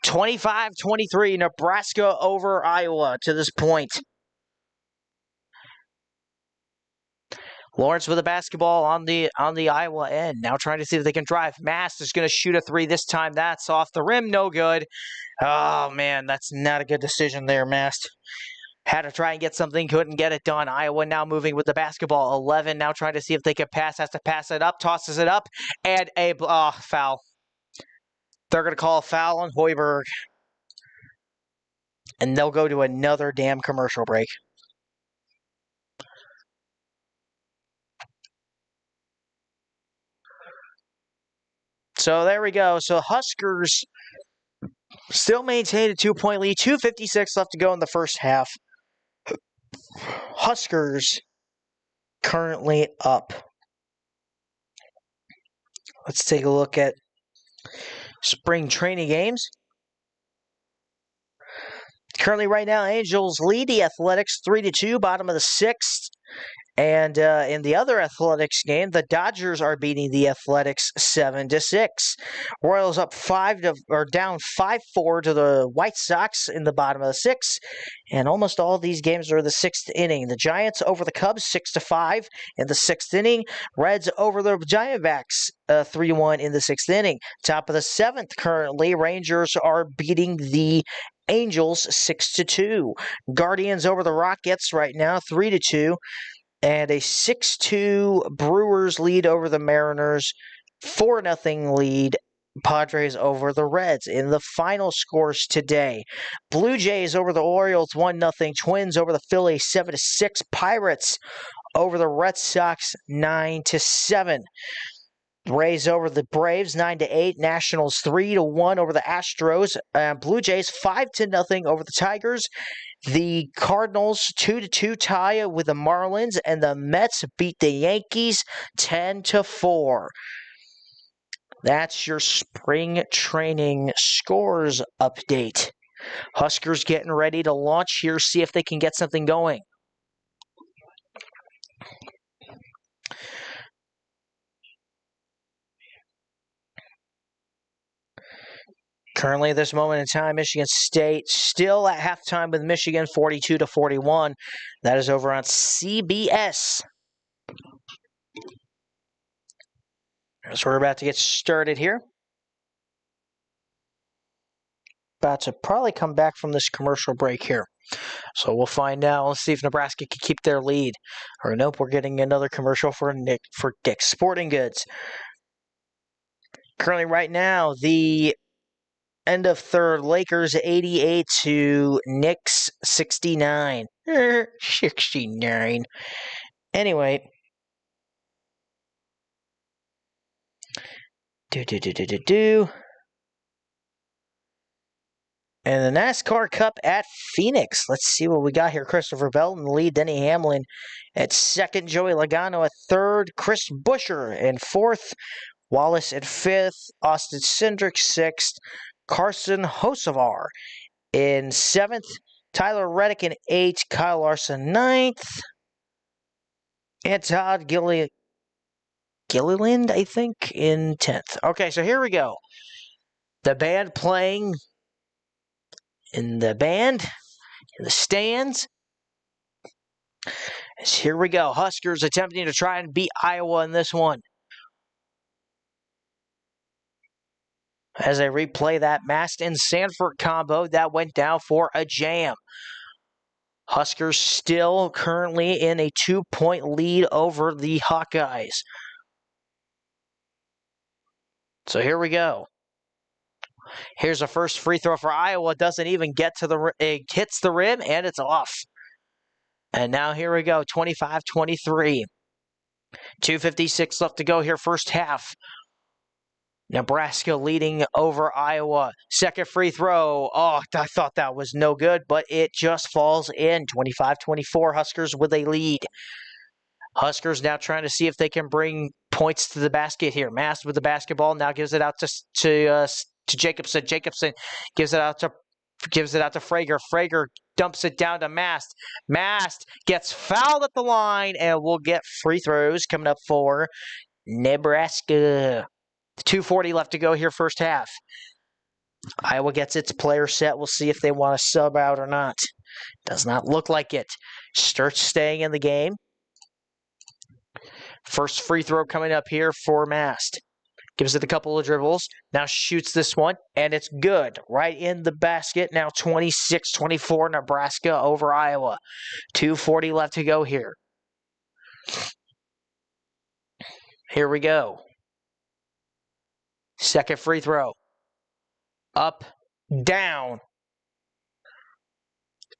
25-23, Nebraska over Iowa to this point. Lawrence with the basketball on the Iowa end. Now trying to see if they can drive. Mast is going to shoot a 3 this time. That's off the rim. No good. Oh, man, that's not a good decision there, Mast. Had to try and get something, couldn't get it done. Iowa now moving with the basketball. 11 now trying to see if they can pass. Has to pass it up, tosses it up, and a foul. They're going to call a foul on Hoiberg. And they'll go to another damn commercial break. So there we go. So Huskers still maintain a 2-point lead. 2:56 left to go in the first half. Huskers currently up. Let's take a look at spring training games. Currently right now, Angels lead the Athletics 3-2, bottom of the 6th. And in the other Athletics game, the Dodgers are beating the Athletics 7-6. Royals up down 5-4 to the White Sox in the bottom of the 6th. And almost all of these games are the 6th inning. The Giants over the Cubs 6-5 in the 6th inning. Reds over the Diamondbacks 3-1 in the 6th inning. Top of the 7th currently, Rangers are beating the Angels 6-2. Guardians over the Rockets right now 3-2. And a 6-2 Brewers lead over the Mariners. 4-0 lead Padres over the Reds. In the final scores today, Blue Jays over the Orioles 1-0. Twins over the Phillies 7-6. Pirates over the Red Sox 9-7. Rays over the Braves 9-8. Nationals 3-1 over the Astros. Blue Jays 5-0 over the Tigers. The Cardinals 2-2 tie with the Marlins, and the Mets beat the Yankees 10-4. That's your spring training scores update. Huskers getting ready to launch here, see if they can get something going. Currently, at this moment in time, Michigan State still at halftime with Michigan 42-41. That is over on CBS. So we're about to get started here. About to probably come back from this commercial break here. So we'll find out. Let's see if Nebraska can keep their lead. Or nope, we're getting another commercial for Dick's Sporting Goods. Currently right now, the end of third, Lakers 88 to Knicks 69. 69. Anyway. And the NASCAR Cup at Phoenix. Let's see what we got here. Christopher Bell in the lead. Denny Hamlin at second. Joey Logano at third. Chris Buescher in fourth. Wallace at fifth. Austin Cindric sixth. Carson Hocevar in seventh. Tyler Reddick in eighth. Kyle Larson ninth. And Todd Gilliland, I think, in 10th. Okay, so here we go. The band playing in the stands. As here we go. Huskers attempting to try and beat Iowa in this one. As I replay that Mast and Sanford combo, that went down for a jam. Huskers still currently in a 2-point lead over the Hawkeyes. So here we go. Here's a first free throw for Iowa. Doesn't even get to the it hits the rim, and it's off. And now here we go, 25-23. 2:56 left to go here, first half. Nebraska leading over Iowa. Second free throw. Oh, I thought that was no good, but it just falls in. 25-24, Huskers with a lead. Huskers now trying to see if they can bring points to the basket here. Mast with the basketball, now gives it out to Jacobson. Jacobson gives it out to Frager. Frager dumps it down to Mast. Mast gets fouled at the line, and we'll get free throws coming up for Nebraska. 2:40 left to go here, first half. Iowa gets its player set. We'll see if they want to sub out or not. Does not look like it. Sturts staying in the game. First free throw coming up here for Mast. Gives it a couple of dribbles. Now shoots this one, and it's good. Right in the basket. Now 26-24, Nebraska over Iowa. 2:40 left to go here. Here we go. Second free throw. Up, down.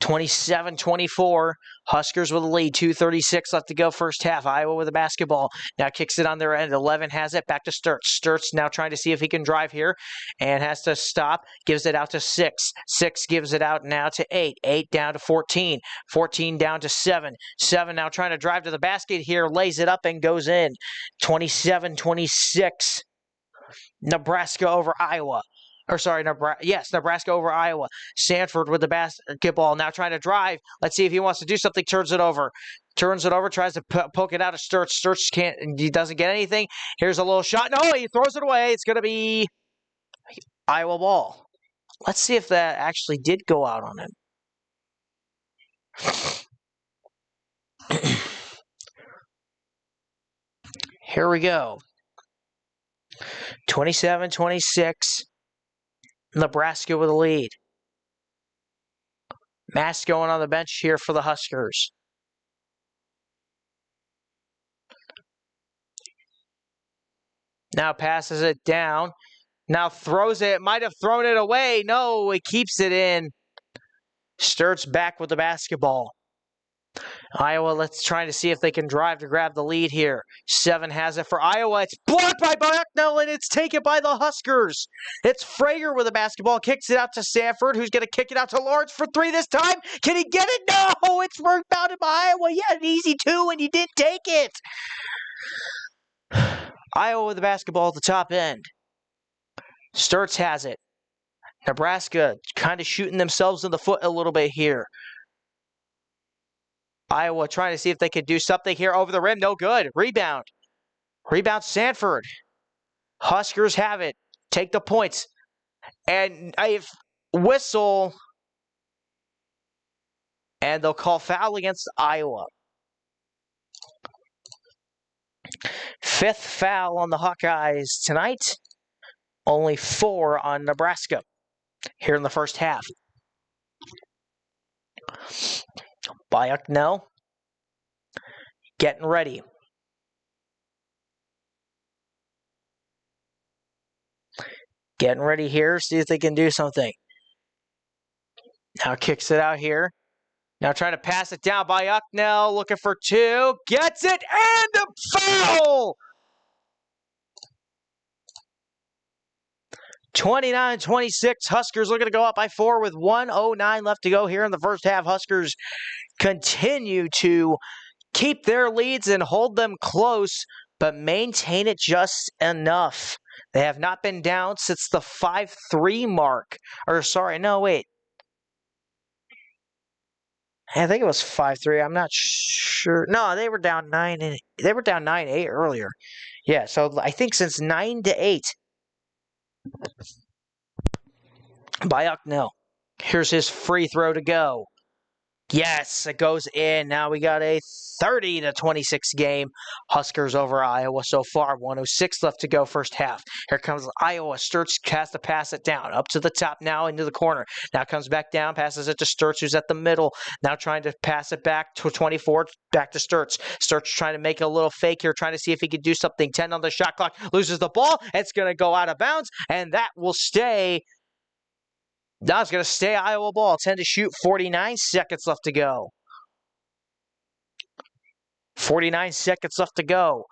27-24. Huskers with the lead. 2:36 left to go, first half. Iowa with the basketball. Now kicks it on their end. 11 has it. Back to Sturts. Sturts now trying to see if he can drive here and has to stop. Gives it out to 6. 6 gives it out now to 8. 8 down to 14. 14 down to 7. 7 now trying to drive to the basket here. Lays it up and goes in. 27-26. Nebraska over Iowa. Nebraska over Iowa. Sanford with the basketball, now trying to drive. Let's see if he wants to do something. Turns it over, tries to poke it out of Sturts. Sturts he doesn't get anything. Here's a little shot. No, he throws it away. It's going to be Iowa ball. Let's see if that actually did go out on him. Here we go. 27-26. Nebraska with a lead. Mast going on the bench here for the Huskers. Now passes it down. Now throws it. Might have thrown it away. No, he keeps it in. Sturts back with the basketball. Iowa, let's try to see if they can drive to grab the lead here. 7 has it for Iowa. It's blocked by Bucknell, and it's taken by the Huskers. It's Frager with the basketball. Kicks it out to Sanford, who's going to kick it out to Lawrence for 3 this time. Can he get it? No! It's rebounded by Iowa. He had an easy 2, and he didn't take it. Iowa with the basketball at the top end. Sturts has it. Nebraska kind of shooting themselves in the foot a little bit here. Iowa trying to see if they can do something here over the rim. No good. Rebound. Rebound Sanford. Huskers have it. Take the points. And whistle. And they'll call foul against Iowa. 5th foul on the Hawkeyes tonight. Only 4 on Nebraska here in the first half. Bucknell getting ready. Getting ready here, see if they can do something. Now kicks it out here. Now trying to pass it down by Bucknell, looking for 2. Gets it, and a foul! 29-26, Huskers looking to go up by 4 with 1:09 left to go here in the first half. Huskers continue to keep their leads and hold them close, but maintain it just enough. They have not been down since the 5-3 mark. I think it was 5-3. I'm not sure. No, they were down 9. They were down 9-8 earlier. Yeah, so I think since 9-8. Bayakno. Here's his free throw to go. Yes, it goes in. Now we got a 30-26 game. Huskers over Iowa so far. 1:06 left to go first half. Here comes Iowa. Sturts has to pass it down. Up to the top now into the corner. Now comes back down, passes it to Sturts, who's at the middle. Now trying to pass it back to 24, back to Sturts. Sturts trying to make a little fake here, trying to see if he could do something. 10 on the shot clock. Loses the ball. It's going to go out of bounds, and that will stay. Now it's going to stay Iowa ball. 10 to shoot, 49 seconds left to go. 49 seconds left to go.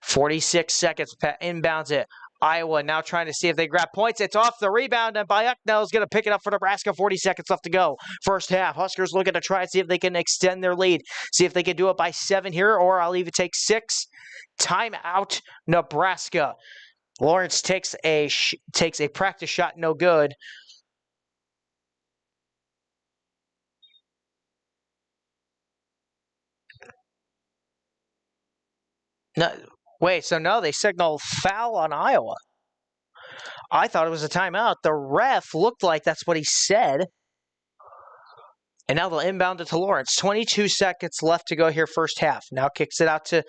46 seconds, inbounds it. Iowa now trying to see if they grab points. It's off the rebound, and Bayakno is going to pick it up for Nebraska. 40 seconds left to go. First half, Huskers looking to try and see if they can extend their lead. See if they can do it by 7 here, or I'll even take 6. Timeout, Nebraska. Lawrence takes a practice shot, no good. No, wait, so no, they signal foul on Iowa. I thought it was a timeout. The ref looked like that's what he said. And now they'll inbound it to Lawrence. 22 seconds left to go here first half. Now kicks it out to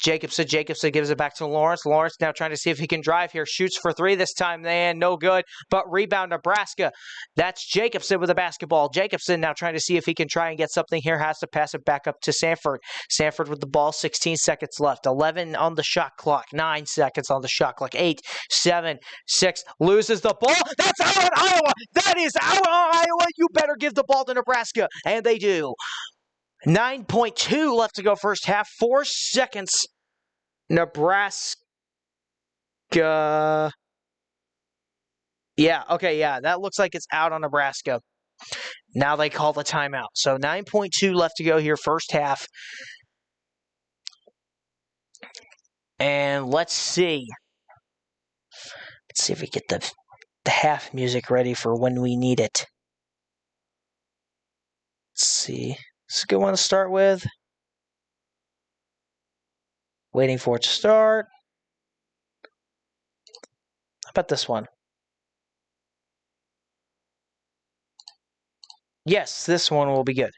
Jacobson. Jacobson gives it back to Lawrence. Lawrence now trying to see if he can drive here. Shoots for 3 this time, and no good. But rebound Nebraska. That's Jacobson with the basketball. Jacobson now trying to see if he can try and get something here. Has to pass it back up to Sanford. Sanford with the ball. 16 seconds left. 11 on the shot clock. 9 seconds on the shot clock. 8, 7, 6. Loses the ball. That's out on Iowa. That is out on Iowa. You better give the ball to Nebraska. And they do. 9.2 left to go first half. 4 seconds. Nebraska. Yeah, okay, yeah. That looks like it's out on Nebraska. Now they call the timeout. So 9.2 left to go here first half. And let's see. Let's see if we get the half music ready for when we need it. Let's see. This is a good one to start with. Waiting for it to start. How about this one? Yes, this one will be good.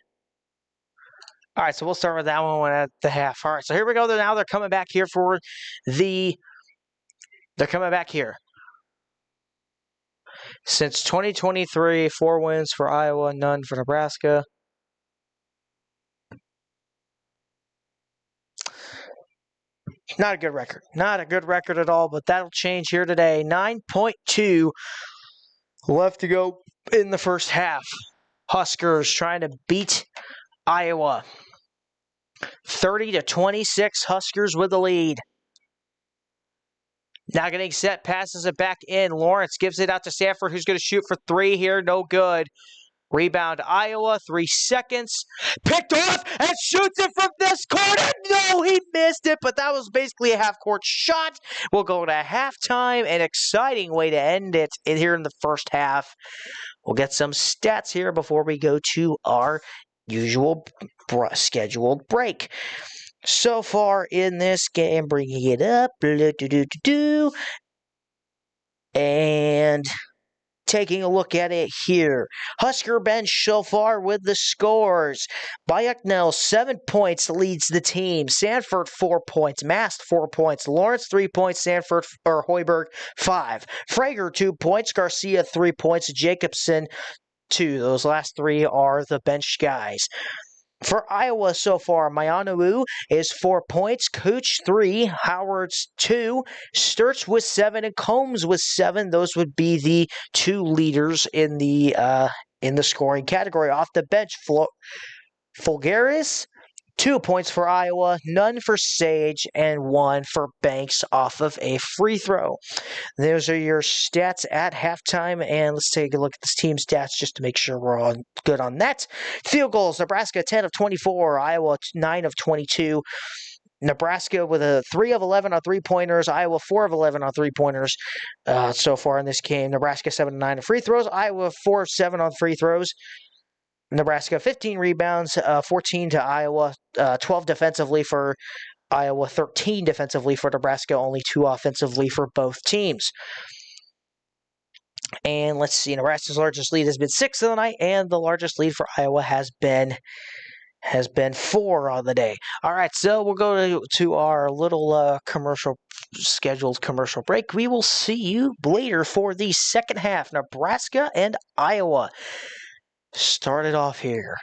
All right, so we'll start with that one at the half. All right, so here we go. Now they're coming back here for the... They're coming back here. Since 2023, 4 wins for Iowa, none for Nebraska. Not a good record. Not a good record at all, but that'll change here today. 9.2 left to go in the first half. Huskers trying to beat Iowa. 30-26, Huskers with the lead. Now getting set, passes it back in. Lawrence gives it out to Sanford, who's going to shoot for 3 here. No good. Rebound Iowa, 3 seconds. Picked off and shoots it from this corner. No, he missed it, but that was basically a half-court shot. We'll go to halftime. An exciting way to end it here in the first half. We'll get some stats here before we go to our usual scheduled break. So far in this game, bringing it up. And... taking a look at it here. Husker bench so far with the scores. Bayakno, 7 points, leads the team. Sanford, 4 points. Mast, 4 points. Lawrence, 3 points. Sanford, or Hoiberg, 5. Frager, 2 points. Garcia, 3 points. Jacobson, 2. Those last 3 are the bench guys. For Iowa so far, Mayanu is 4 points, Cooch 3, Howard's 2, Sturts with 7, and Combs with 7. Those would be the 2 leaders in the scoring category. Off the bench, Fulgaris, 2 points for Iowa, none for Sage, and 1 for Banks off of a free throw. Those are your stats at halftime, and let's take a look at this team stats just to make sure we're all good on that. Field goals, Nebraska 10 of 24, Iowa 9 of 22. Nebraska with a 3 of 11 on 3-pointers, Iowa 4 of 11 on 3-pointers so far in this game. Nebraska 7 of 9 on free throws, Iowa 4 of 7 on free throws. Nebraska 15 rebounds, 14 to Iowa, 12 defensively for Iowa 13 defensively for Nebraska, only 2 offensively for both teams. And let's see, Nebraska's largest lead has been 6 of the night, and the largest lead for Iowa has been 4 on the day. All right, so we'll go to our little scheduled commercial break. We will see you later for the second half. Nebraska and Iowa started off here.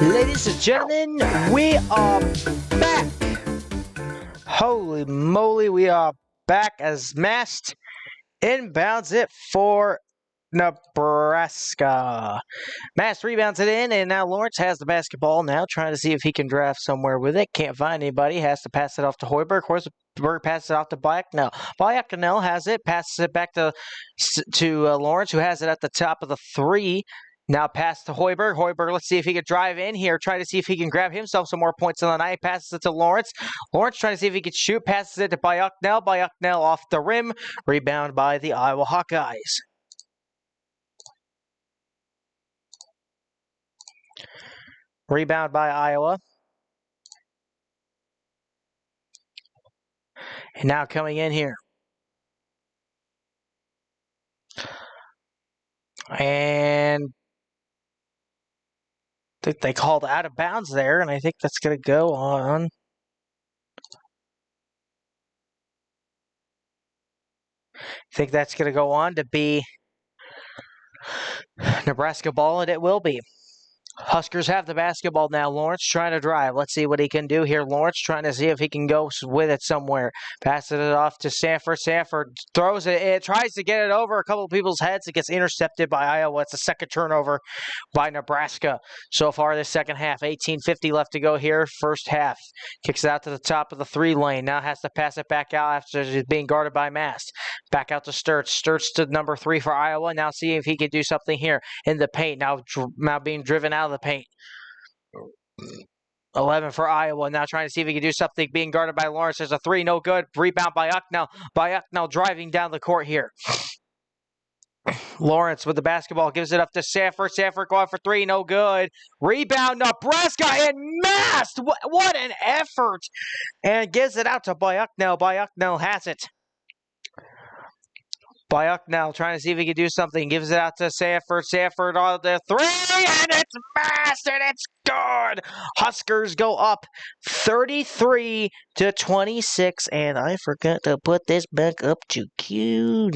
Ladies and gentlemen, we are back. Holy moly, we are back as Mast inbounds it for Nebraska. Mast rebounds it in, and now Lawrence has the basketball now, trying to see if he can drive somewhere with it. Can't find anybody. Has to pass it off to Hoiberg. Hoiberg passes it off to Bayaknell. Bayaknell has it, passes it back to Lawrence, who has it at the top of the three. Now pass to Hoiberg. Hoiberg, let's see if he can drive in here. Try to see if he can grab himself some more points on the night. Passes it to Lawrence. Lawrence trying to see if he can shoot. Passes it to Bayaknell. Bayaknell off the rim. Rebound by the Iowa Hawkeyes. Rebound by Iowa. And now coming in here. And I think they called out of bounds there, and I think that's going to go on. I think that's going to go on to be Nebraska ball, and it will be. Huskers have the basketball now. Lawrence trying to drive. Let's see what he can do here. Lawrence trying to see if he can go with it somewhere. Passing it off to Sanford. Sanford throws it. It tries to get it over a couple of people's heads. It gets intercepted by Iowa. It's a second turnover by Nebraska so far this second half. 18:50 left to go here. First half. Kicks it out to the top of the three lane. Now has to pass it back out after it's being guarded by Mast. Back out to Sturts. Sturts to number 3 for Iowa. Now see if he can do something here in the paint. Now being driven out of the paint. 11 for Iowa. Now trying to see if he can do something. Being guarded by Lawrence. There's a 3. No good. Rebound by Ucknell. Ucknell driving down the court here. Lawrence with the basketball. Gives it up to Sanford. Sanford going for 3. No good. Rebound Nebraska and Mast. What an effort. And gives it out to Ucknell. Ucknell has it. Bayaknell trying to see if he can do something. Gives it out to Sanford. Sanford on the 3, and it's Mast, and it's good. Huskers go up 33-26, and I forgot to put this back up to Q.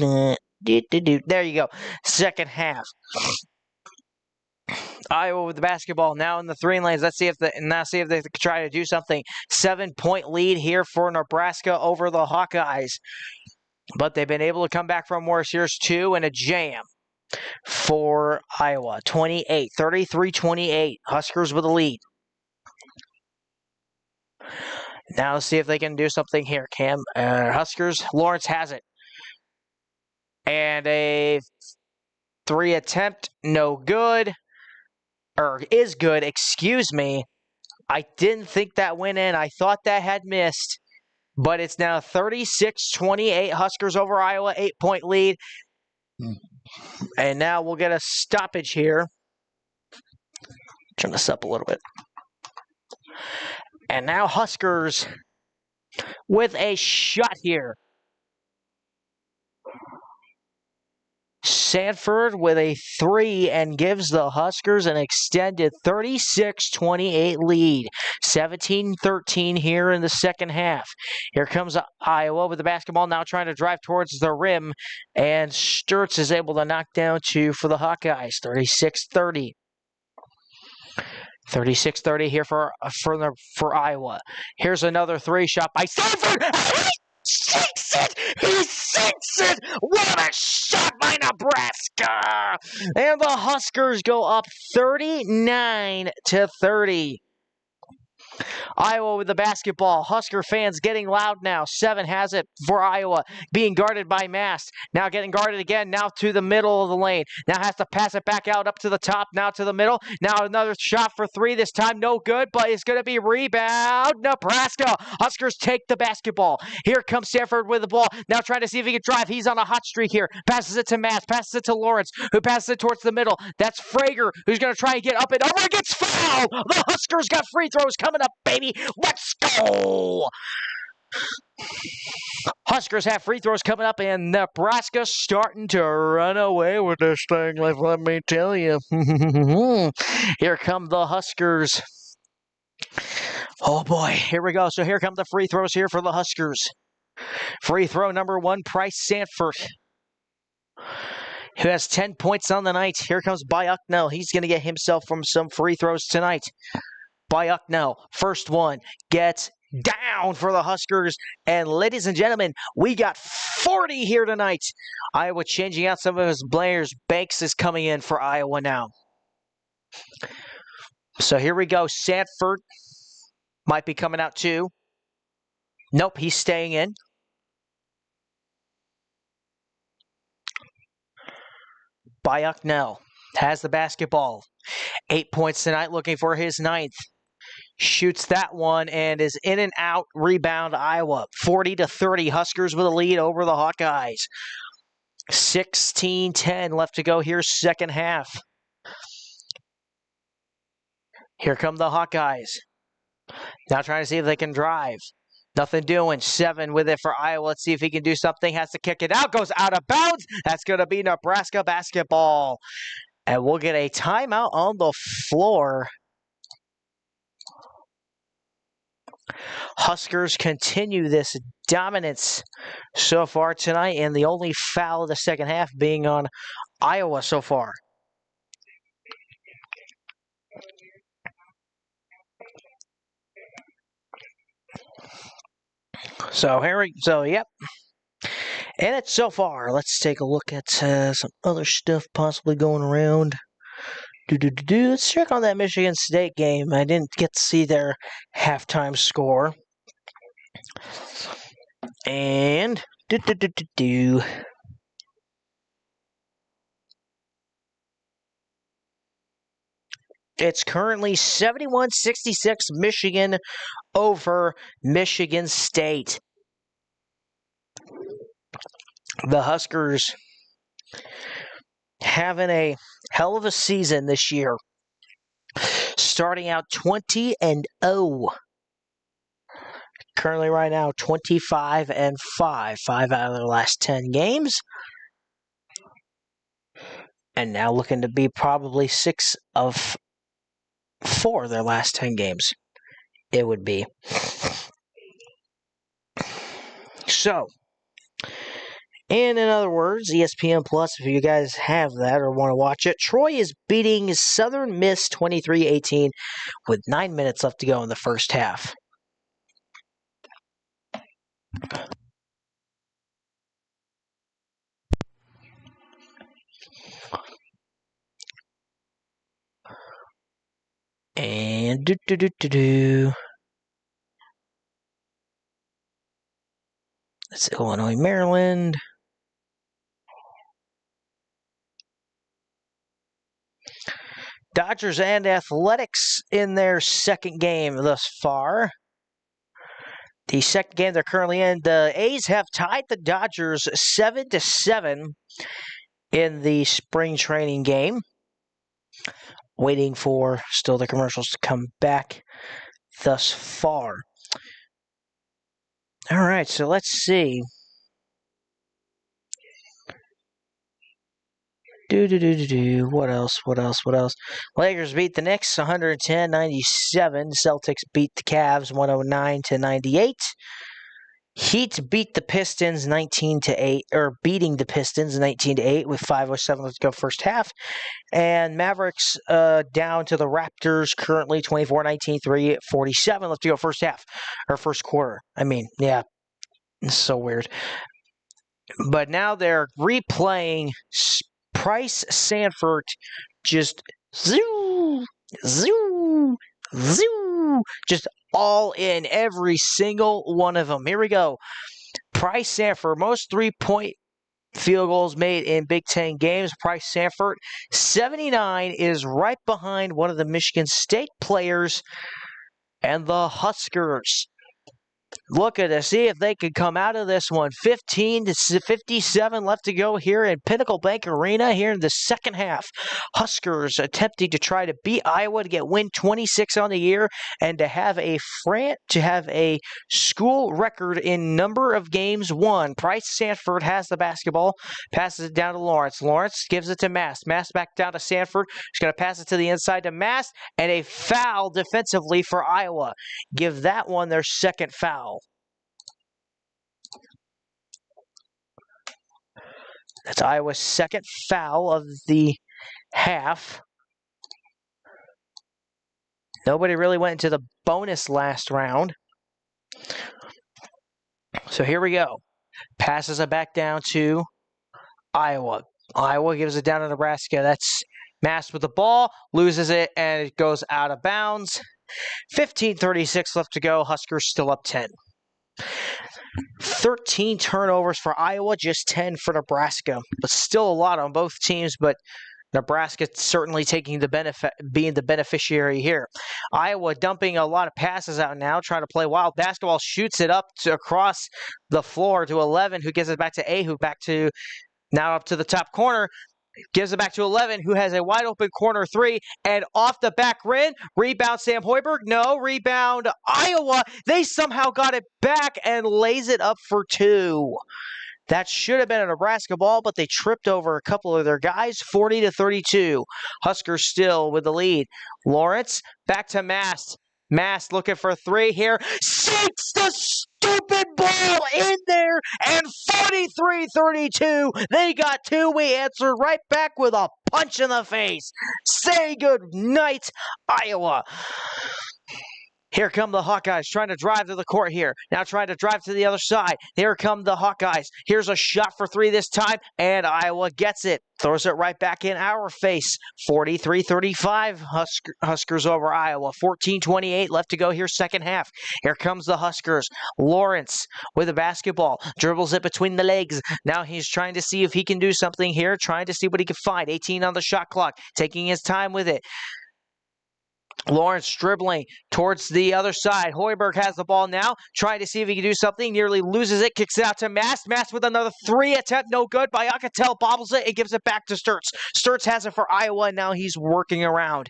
There you go. Second half. Iowa with the basketball now in the 3 lanes. Let's see if they can try to do something. 7-point lead here for Nebraska over the Hawkeyes. But they've been able to come back from worse. Here's 2 and a jam for Iowa. 33-28. Huskers with the lead. Now let's see if they can do something here. Huskers. Lawrence has it. And a 3 attempt. No good. Or is good. Excuse me. I didn't think that went in. I thought that had missed. But it's now 36-28. Huskers over Iowa, 8-point lead. And now we'll get a stoppage here. Turn this up a little bit. And now Huskers with a shot here. Sanford with a 3 and gives the Huskers an extended 36-28 lead. 17-13 here in the second half. Here comes Iowa with the basketball now trying to drive towards the rim. And Sturts is able to knock down 2 for the Hawkeyes. 36-30. 36-30 here for Iowa. Here's another 3 shot by Sanford. Sinks it! He sinks it! What a shot by Nebraska! And the Huskers go up 39-30. Iowa with the basketball. Husker fans getting loud now. 7 has it for Iowa. Being guarded by Mast. Now getting guarded again. Now to the middle of the lane. Now has to pass it back out up to the top. Now to the middle. Now another shot for 3. This time no good, but it's going to be rebound. Nebraska. Huskers take the basketball. Here comes Sanford with the ball. Now trying to see if he can drive. He's on a hot streak here. Passes it to Mast. Passes it to Lawrence, who passes it towards the middle. That's Frager, who's going to try and get up and over. Gets fouled. The Huskers got free throws coming up, baby. Let's go! Huskers have free throws coming up, and Nebraska starting to run away with this thing, let me tell you. Here come the Huskers. Oh boy, here we go. So here come the free throws here for the Huskers. Free throw number 1, Price Sanford. who has 10 points on the night. Here comes Byucknell. He's going to get himself from some free throws tonight. Byucknell, first one, gets down for the Huskers. And ladies and gentlemen, we got 40 here tonight. Iowa changing out some of his players. Banks is coming in for Iowa now. So here we go. Sanford might be coming out too. Nope, he's staying in. Byucknell has the basketball. 8 points tonight, looking for his 9th. Shoots that one and is in and out. Rebound Iowa. 40-30. Huskers with a lead over the Hawkeyes. 16-10 left to go here, second half. Here come the Hawkeyes. Now trying to see if they can drive. Nothing doing. 7 with it for Iowa. Let's see if he can do something. Has to kick it out. Goes out of bounds. That's going to be Nebraska basketball. And we'll get a timeout on the floor. Huskers continue this dominance so far tonight, and the only foul of the second half being on Iowa so far. Yep. And it's so far. Let's take a look at some other stuff possibly going around. Let's check on that Michigan State game. I didn't get to see their halftime score. And it's currently 71-66 Michigan over Michigan State. The Huskers having a hell of a season this year. Starting out 20-0. Currently right now 25-5. 5 out of their last 10 games. And now looking to be probably 6 of 4 of their last 10 games. It would be. So, and in other words, ESPN Plus, if you guys have that or want to watch it, Troy is beating Southern Miss 23-18 with 9 minutes left to go in the first half. And That's Illinois, Maryland. Dodgers and Athletics in their second game thus far. The second game they're currently in, the A's have tied the Dodgers 7-7 in the spring training game. Waiting for still the commercials to come back thus far. All right, so let's see. What else? Lakers beat the Knicks 110-97. Celtics beat the Cavs 109-98. Heat beat the Pistons 19-8, or beating the Pistons 19-8 with 5:07 left to go first half. And Mavericks down to the Raptors currently 24-19, 3:47 left to go first half, or first quarter. I mean, yeah, it's so weird. But now they're replaying Price Sanford just zoo, just all in every single one of them. Here we go. Price Sanford, most 3-point field goals made in Big Ten games. Price Sanford, 79, is right behind one of the Michigan State players and the Huskers. Looking to see if they could come out of this one. 15-57 left to go here in Pinnacle Bank Arena here in the second half. Huskers attempting to try to beat Iowa to get win 26 on the year and to have a school record in number of games won. Price Sanford has the basketball, passes it down to Lawrence. Lawrence gives it to Mast. Mast back down to Sanford. He's going to pass it to the inside to Mast, and a foul defensively for Iowa. Give that one their second foul. That's Iowa's second foul of the half. Nobody really went into the bonus last round. So here we go. Passes it back down to Iowa. Iowa gives it down to Nebraska. That's Mast with the ball, loses it, and it goes out of bounds. 15:36 left to go. Huskers still up 10. 13 turnovers for Iowa, just 10 for Nebraska. But still a lot on both teams, but Nebraska certainly taking the benefit, being the beneficiary here. Iowa dumping a lot of passes out now, trying to play wild basketball, shoots it up to across the floor to 11, who gives it back to Ahu, back to now up to the top corner. Gives it back to 11, who has a wide open corner three, and off the back rim, rebound Sam Hoiberg. No, rebound Iowa. They somehow got it back and lays it up for two. That should have been a Nebraska ball, but they tripped over a couple of their guys. 40-32. Huskers still with the lead. Lawrence back to Mast. Mast looking for three here. Sinks the stupid ball in there, and 43-32. They got two. We answered right back with a punch in the face. Say good night, Iowa. Here come the Hawkeyes trying to drive to the court here. Now trying to drive to the other side. Here come the Hawkeyes. Here's a shot for three this time, and Iowa gets it. Throws it right back in our face. 43-35, Huskers over Iowa. 14:28 left to go here, second half. Here comes the Huskers. Lawrence with the basketball. Dribbles it between the legs. Now he's trying to see if he can do something here. Trying to see what he can find. 18 on the shot clock. Taking his time with it. Lawrence dribbling towards the other side. Hoiberg has the ball now, trying to see if he can do something. Nearly loses it, kicks it out to Mast. Mast with another three attempt, no good. Byakatel bobbles it and gives it back to Sturtz. Sturtz has it for Iowa, and now he's working around.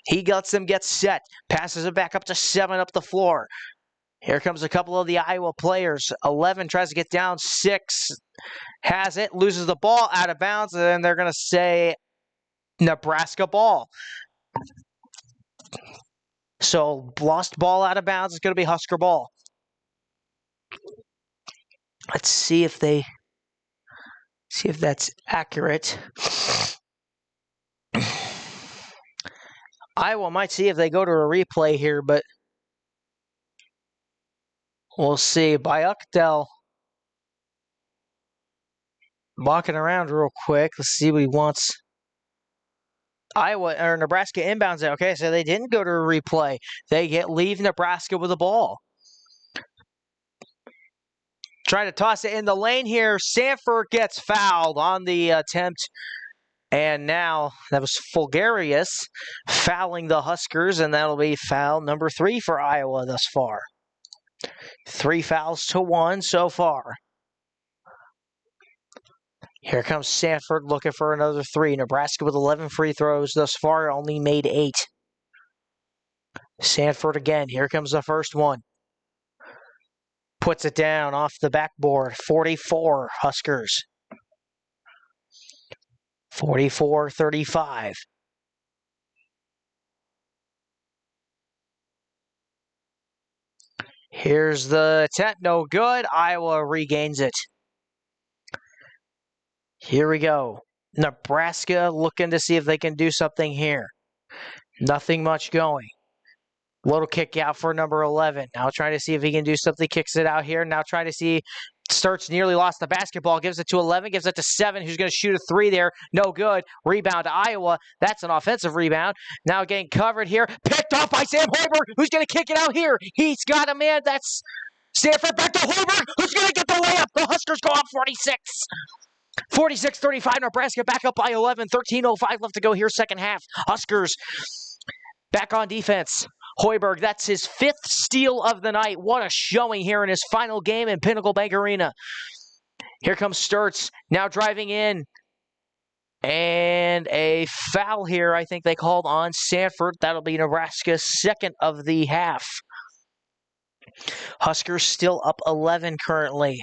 He lets them get set, passes it back up to 7 up the floor. Here comes a couple of the Iowa players. 11 tries to get down, 6 has it, loses the ball out of bounds, and then they're going to say Nebraska ball. So, lost ball out of bounds is going to be Husker ball. Let's see if that's accurate. Iowa might see if they go to a replay here, but we'll see. Byakdell walking around real quick. Let's see what he wants. Iowa or Nebraska inbounds it. Okay, so they didn't go to a replay. They leave Nebraska with the ball. Trying to toss it in the lane here. Sanford gets fouled on the attempt. And now that was Fulgarius fouling the Huskers, and that'll be foul number 3 for Iowa thus far. 3 fouls to 1 so far. Here comes Sanford looking for another 3. Nebraska with 11 free throws thus far, only made 8. Sanford again. Here comes the first one. Puts it down off the backboard. 44 Huskers. 44-35. Here's the attempt. No good. Iowa regains it. Here we go. Nebraska looking to see if they can do something here. Nothing much going. Little kick out for number 11. Now trying to see if he can do something. Kicks it out here. Now trying to see. Sturtz nearly lost the basketball. Gives it to 11. Gives it to 7. Who's going to shoot a 3 there? No good. Rebound to Iowa. That's an offensive rebound. Now getting covered here. Picked off by Sam Hoiberg. Who's going to kick it out here? He's got a man. That's Sanford back to Hoiberg. Who's going to get the layup? The Huskers go up 46. 46-35, Nebraska back up by 11. 13:05 left to go here, second half. Huskers back on defense. Hoiberg, that's his 5th steal of the night. What a showing here in his final game in Pinnacle Bank Arena. Here comes Sturtz, now driving in. And a foul here, I think they called on Sanford. That'll be Nebraska's 2nd of the half. Huskers still up 11 currently.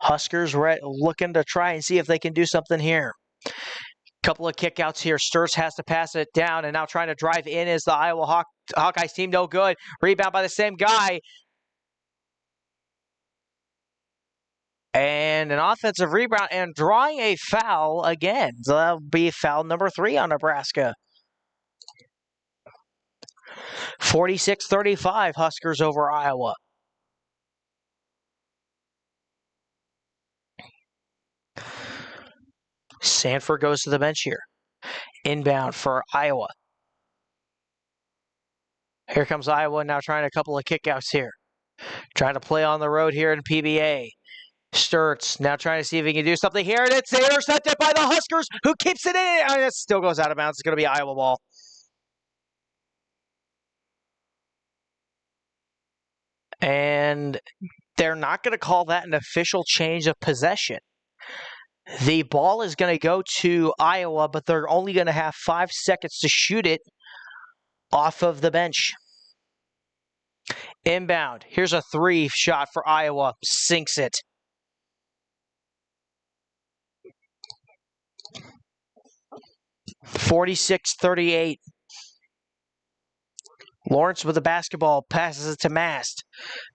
Huskers looking to try and see if they can do something here. Couple of kickouts here. Sturz has to pass it down, and now trying to drive in is the Iowa Hawkeyes team. No good. Rebound by the same guy. And an offensive rebound and drawing a foul again. So that'll be foul number 3 on Nebraska. 46-35, Huskers over Iowa. Sanford goes to the bench here. Inbound for Iowa. Here comes Iowa now trying a couple of kickouts here. Trying to play on the road here in PBA. Sturz now trying to see if he can do something here, and it's intercepted by the Huskers, who keeps it in, and it still goes out of bounds. It's going to be Iowa ball. And they're not going to call that an official change of possession. The ball is going to go to Iowa, but they're only going to have 5 seconds to shoot it off of the bench. Inbound. Here's a 3 shot for Iowa. Sinks it. 46-38. Lawrence with the basketball, passes it to Mast.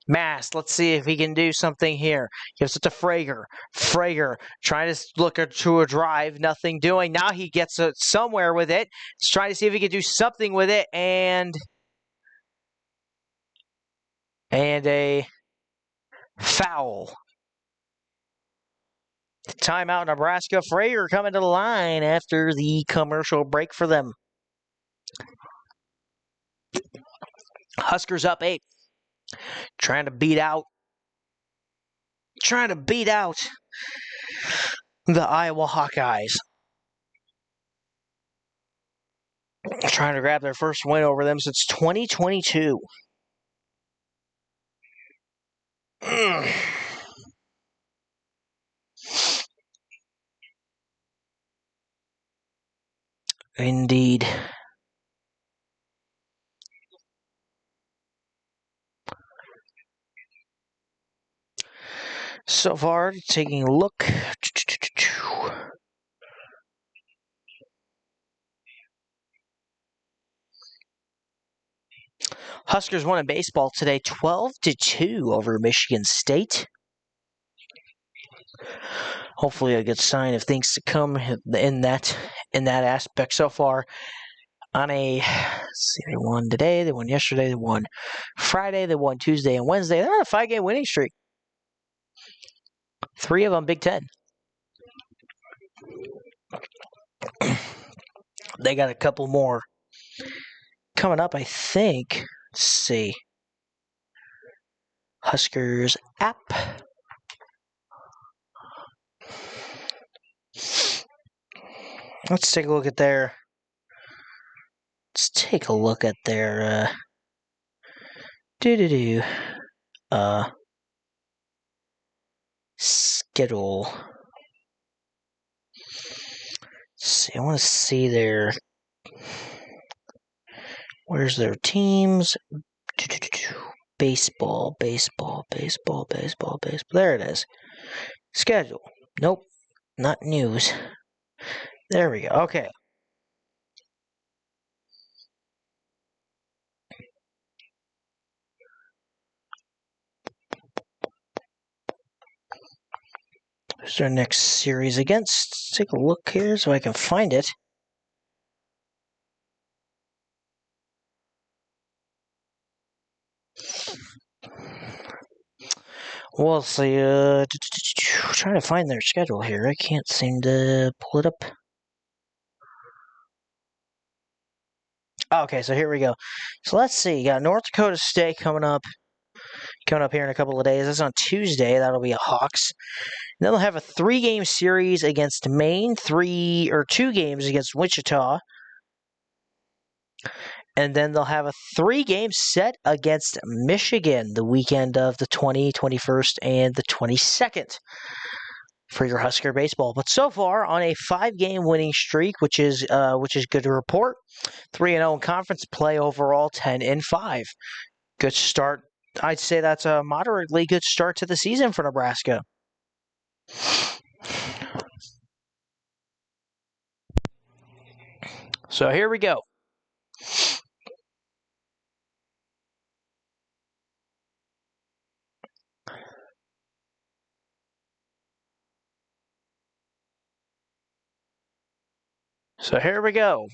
Mast, let's see if he can do something here. Gives it to Frager. Frager trying to look to a drive, nothing doing. Now he gets somewhere with it. He's trying to see if he can do something with it, and a foul. Timeout, Nebraska. Frager coming to the line after the commercial break for them. Huskers up 8. Trying to beat out the Iowa Hawkeyes. Trying to grab their first win over them since 2022. Indeed. So far, taking a look. Huskers won in baseball today, 12-2 over Michigan State. Hopefully a good sign of things to come in that aspect so far. On a, let's see, they won today, they won yesterday, they won Friday, they won Tuesday and Wednesday. They're on a 5-game winning streak. 3 of them Big Ten. They got a couple more coming up, I think. Let's see. Huskers app. Let's take a look at their. Let's take a look at their. Schedule. Let's see, I want to see their. Where's their teams? Baseball. There it is. Schedule. Nope. Not news. There we go. Okay. Who's our next series against? Let's take a look here so I can find it. We'll see. Trying to find their schedule here. I can't seem to pull it up. Okay, so here we go. So let's see. You got North Dakota State coming up here in a couple of days. That's on Tuesday. That'll be a Hawks. And then they'll have a 3-game series against Maine, 2 games against Wichita. And then they'll have a 3-game set against Michigan the weekend of the 20th, 21st, and the 22nd for your Husker baseball. But so far on a 5-game winning streak, which is good to report. 3-0 in conference play overall, 10-5. Good start. I'd say that's a moderately good start to the season for Nebraska. So here we go. So here we go.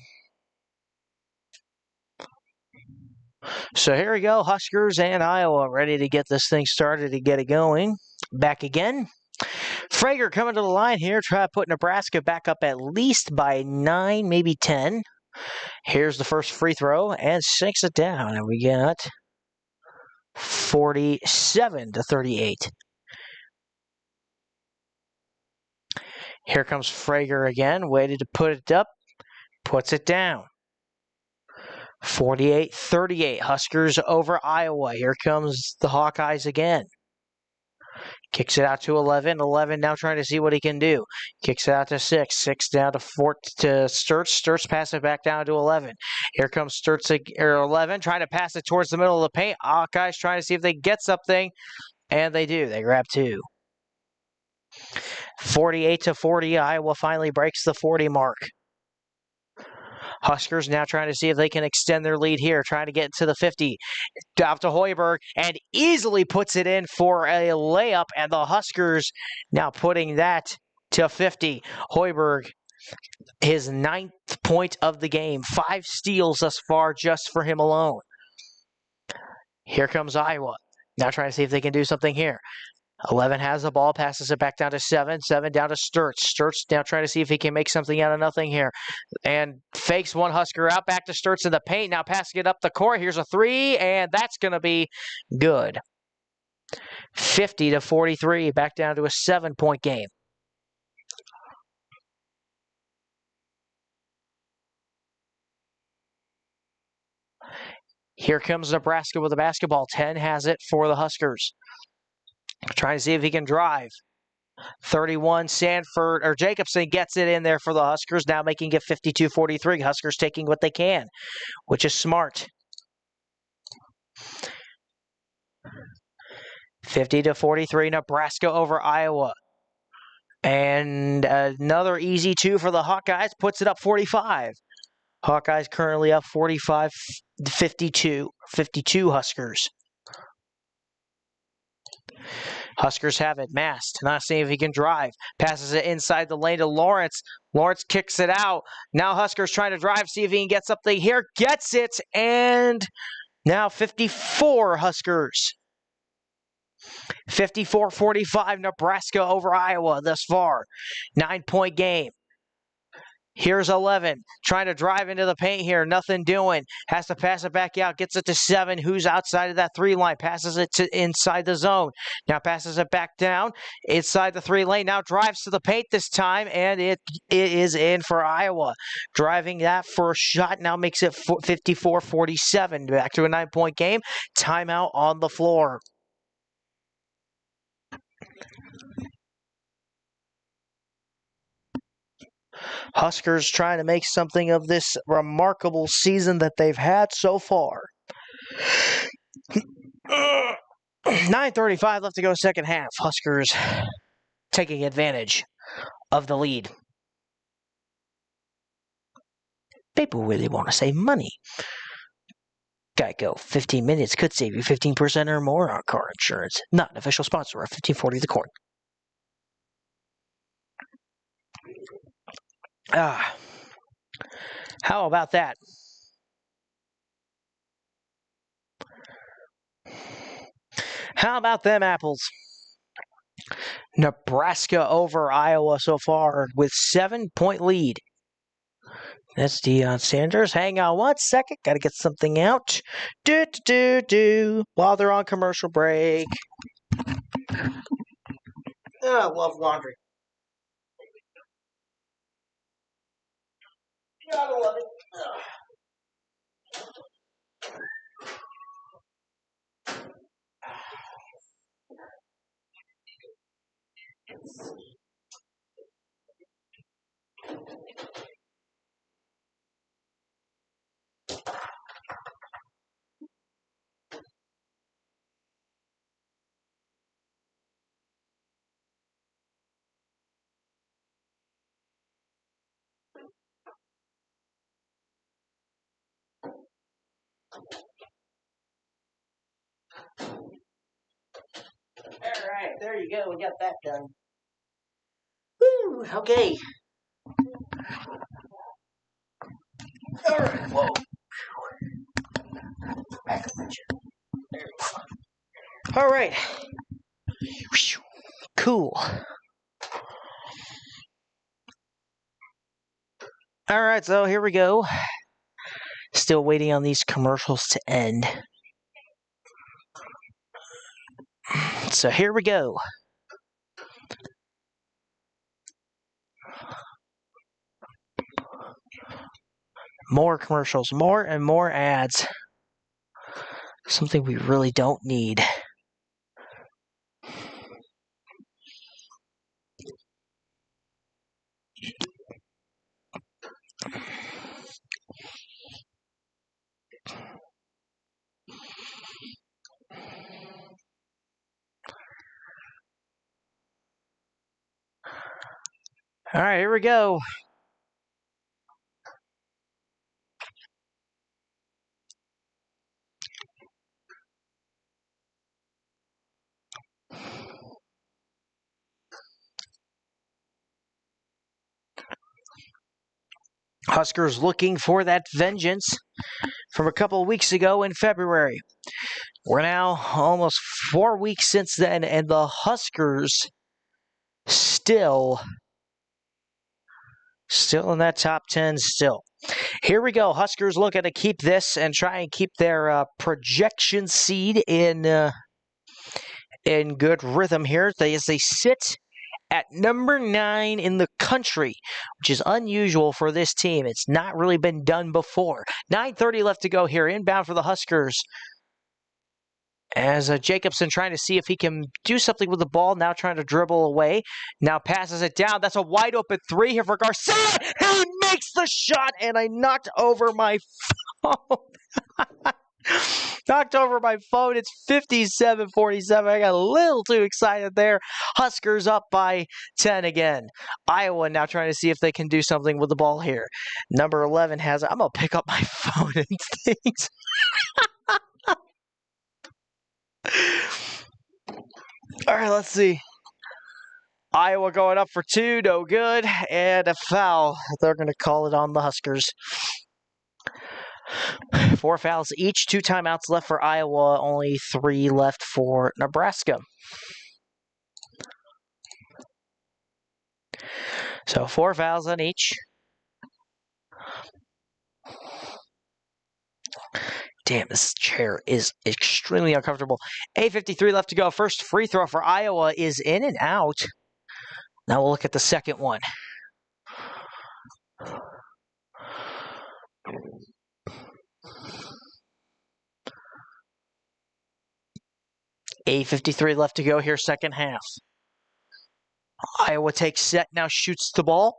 So here we go. Huskers and Iowa ready to get this thing started to get it going. Back again. Frager coming to the line here. Try to put Nebraska back up at least by 9, maybe 10. Here's the first free throw and sinks it down. And we got 47-38. Here comes Frager again. Waited to put it up. Puts it down. 48-38. Huskers over Iowa. Here comes the Hawkeyes again. Kicks it out to 11. 11 now trying to see what he can do. Kicks it out to 6. 6 down to 4 to Sturtz. Sturtz passes it back down to 11. Here comes Sturtz, 11, trying to pass it towards the middle of the paint. Hawkeyes trying to see if they get something. And they do. They grab 2. 48-40. Iowa finally breaks the 40 mark. Huskers now trying to see if they can extend their lead here, trying to get to the 50. Out to Hoiberg, and easily puts it in for a layup, and the Huskers now putting that to 50. Hoiberg, his 9th point of the game. 5 steals thus far just for him alone. Here comes Iowa. Now trying to see if they can do something here. 11 has the ball, passes it back down to 7. 7 down to Sturtz. Sturtz now trying to see if he can make something out of nothing here. And fakes one Husker out, back to Sturtz in the paint. Now passing it up the court. Here's a 3, and that's going to be good. 50-43, back down to a 7-point game. Here comes Nebraska with the basketball. 10 has it for the Huskers. Trying to see if he can drive. 31, Sanford, or Jacobson gets it in there for the Huskers, now making it 52-43. Huskers taking what they can, which is smart. 50-43, Nebraska over Iowa. And another easy 2 for the Hawkeyes, puts it up 45. Hawkeyes currently up 45-52. 52 Huskers. Huskers have it. Mast, not seeing if he can drive. Passes it inside the lane to Lawrence. Lawrence kicks it out. Now Huskers trying to drive, see if he can get something here. Gets it, and now 54 Huskers. 54-45, Nebraska over Iowa thus far. 9-point game. Here's 11, trying to drive into the paint here, nothing doing. Has to pass it back out, gets it to 7, who's outside of that 3 line, passes it to inside the zone. Now passes it back down, inside the 3 lane, now drives to the paint this time, and it is in for Iowa. Driving that for a shot, now makes it 54-47, back to a 9-point game. Timeout on the floor. Huskers trying to make something of this remarkable season that they've had so far. 9:35 left to go second half. Huskers taking advantage of the lead. People really want to save money. Geico, 15 minutes could save you 15% or more on car insurance. Not an official sponsor of 1540 The Corn. How about that? How about them apples? Nebraska over Iowa so far with 7-point lead. That's Deion Sanders. Hang on 1 second. Got to get something out. While they're on commercial break. I love laundry. Gotta love it. Alright, there you go. We got that done. Woo! Okay. Alright, whoa. Back up, there we go. Alright. Cool. Alright, so here we go. Still waiting on these commercials to end. So here we go. More commercials, more and more ads. Something we really don't need. All right, here we go. Huskers looking for that vengeance from a couple of weeks ago in February. We're now almost 4 weeks since then, and the Huskers still in that top 10 still. Here we go. Huskers looking to keep this and try and keep their projection seed in good rhythm here as they sit at number 9 in the country, which is unusual for this team. It's not really been done before. 9:30 left to go here. Inbound for the Huskers. As Jacobson trying to see if he can do something with the ball. Now trying to dribble away. Now passes it down. That's a wide open 3 here for Garcia. He makes the shot, and I knocked over my phone. Knocked over my phone. It's 57-47. I got a little too excited there. Huskers up by 10 again. Iowa now trying to see if they can do something with the ball here. Number 11 has it. I'm going to pick up my phone and things. All right, let's see. Iowa going up for 2. No good. And a foul. They're going to call it on the Huskers. 4 fouls each, 2 timeouts left for Iowa, only 3 left for Nebraska. So 4 fouls on each. Damn, this chair is extremely uncomfortable. 8:53 left to go. First free throw for Iowa is in and out. Now we'll look at the second one. 8:53 left to go here, second half. Iowa takes set, now shoots the ball,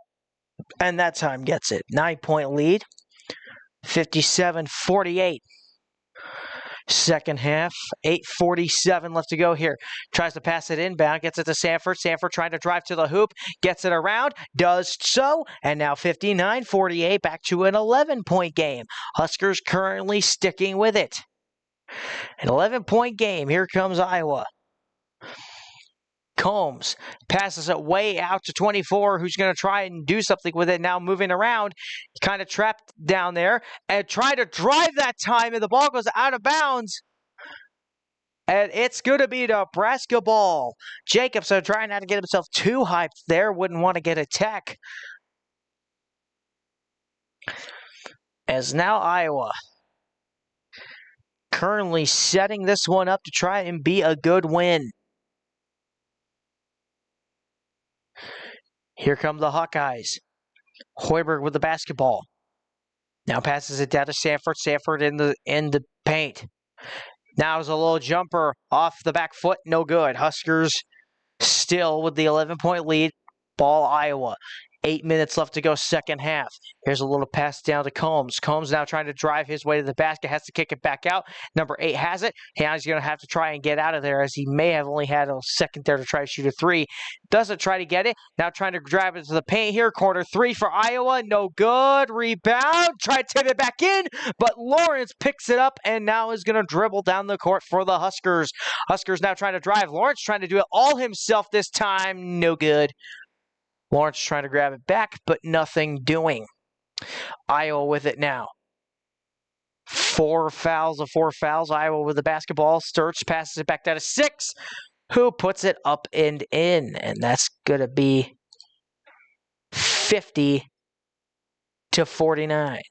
and that time gets it. 9-point lead, 57-48. Second half, 8:47 left to go here. Tries to pass it inbound, gets it to Sanford. Sanford trying to drive to the hoop, gets it around, does so, and now 59-48, back to an 11-point game. Huskers currently sticking with it. An 11-point game. Here comes Iowa. Combs passes it way out to 24, who's going to try and do something with it. Now moving around, kind of trapped down there, and try to drive that time, and the ball goes out of bounds. And it's going to be Nebraska ball. Jacobson trying not to get himself too hyped there. Wouldn't want to get a tech. As now Iowa currently setting this one up to try and be a good win. Here come the Hawkeyes. Hoiberg with the basketball. Now passes it down to Sanford. Sanford in the paint. Now is a little jumper off the back foot. No good. Huskers still with the 11-point lead. Ball Iowa. 8 minutes left to go, second half. Here's a little pass down to Combs. Combs now trying to drive his way to the basket, has to kick it back out. Number 8 has it. Now he's going to have to try and get out of there, as he may have only had a second there to try to shoot a 3. Doesn't try to get it. Now trying to drive into the paint here. Corner 3 for Iowa. No good. Rebound. Try to tip it back in, but Lawrence picks it up and now is going to dribble down the court for the Huskers. Huskers now trying to drive. Lawrence trying to do it all himself this time. No good. Lawrence trying to grab it back, but nothing doing. Iowa with it now. 4 fouls of 4 fouls. Iowa with the basketball. Sturts passes it back down to 6. Who puts it up and in? And that's going to be 50-49.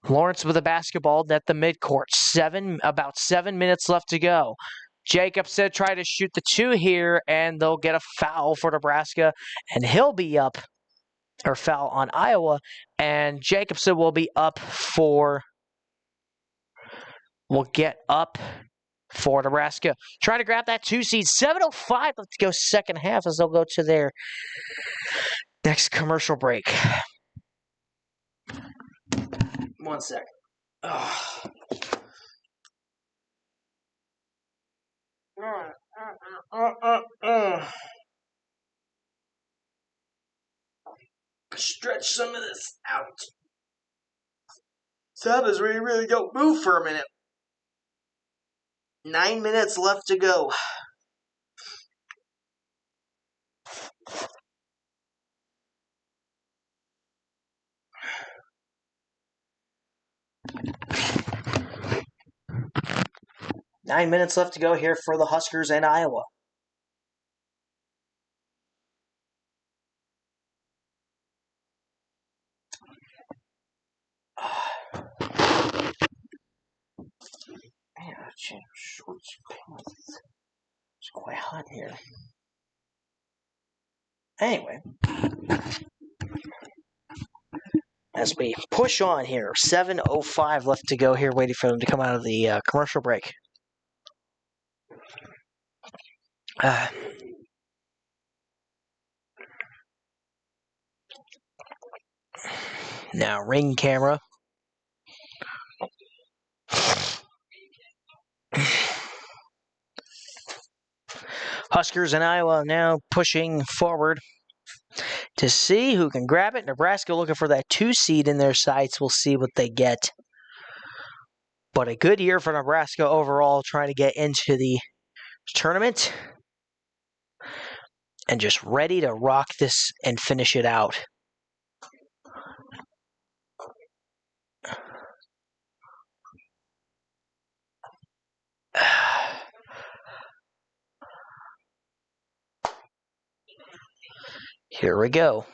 Lawrence with the basketball at the midcourt. About 7 minutes left to go. Jacobson try to shoot the 2 here, and they'll get a foul for Nebraska, and he'll be up, or foul on Iowa, and Jacobson will be up will get up for Nebraska. Trying to grab that 2 seed. 7:05 left to go, second half, as they'll go to their next commercial break. 1 sec. Stretch some of this out. Sub is ready to really go. Move for a minute. 9 minutes left to go. Nine minutes left to go here for the Huskers and Iowa. Man, I changed shorts. It's quite hot here. Anyway, as we push on here, 7:05 left to go here, waiting for them to come out of the commercial break. Now, ring camera. Huskers and Iowa now pushing forward to see who can grab it. Nebraska looking for that 2 seed in their sights. We'll see what they get. But a good year for Nebraska overall, trying to get into the tournament. And just ready to rock this and finish it out. Here we go.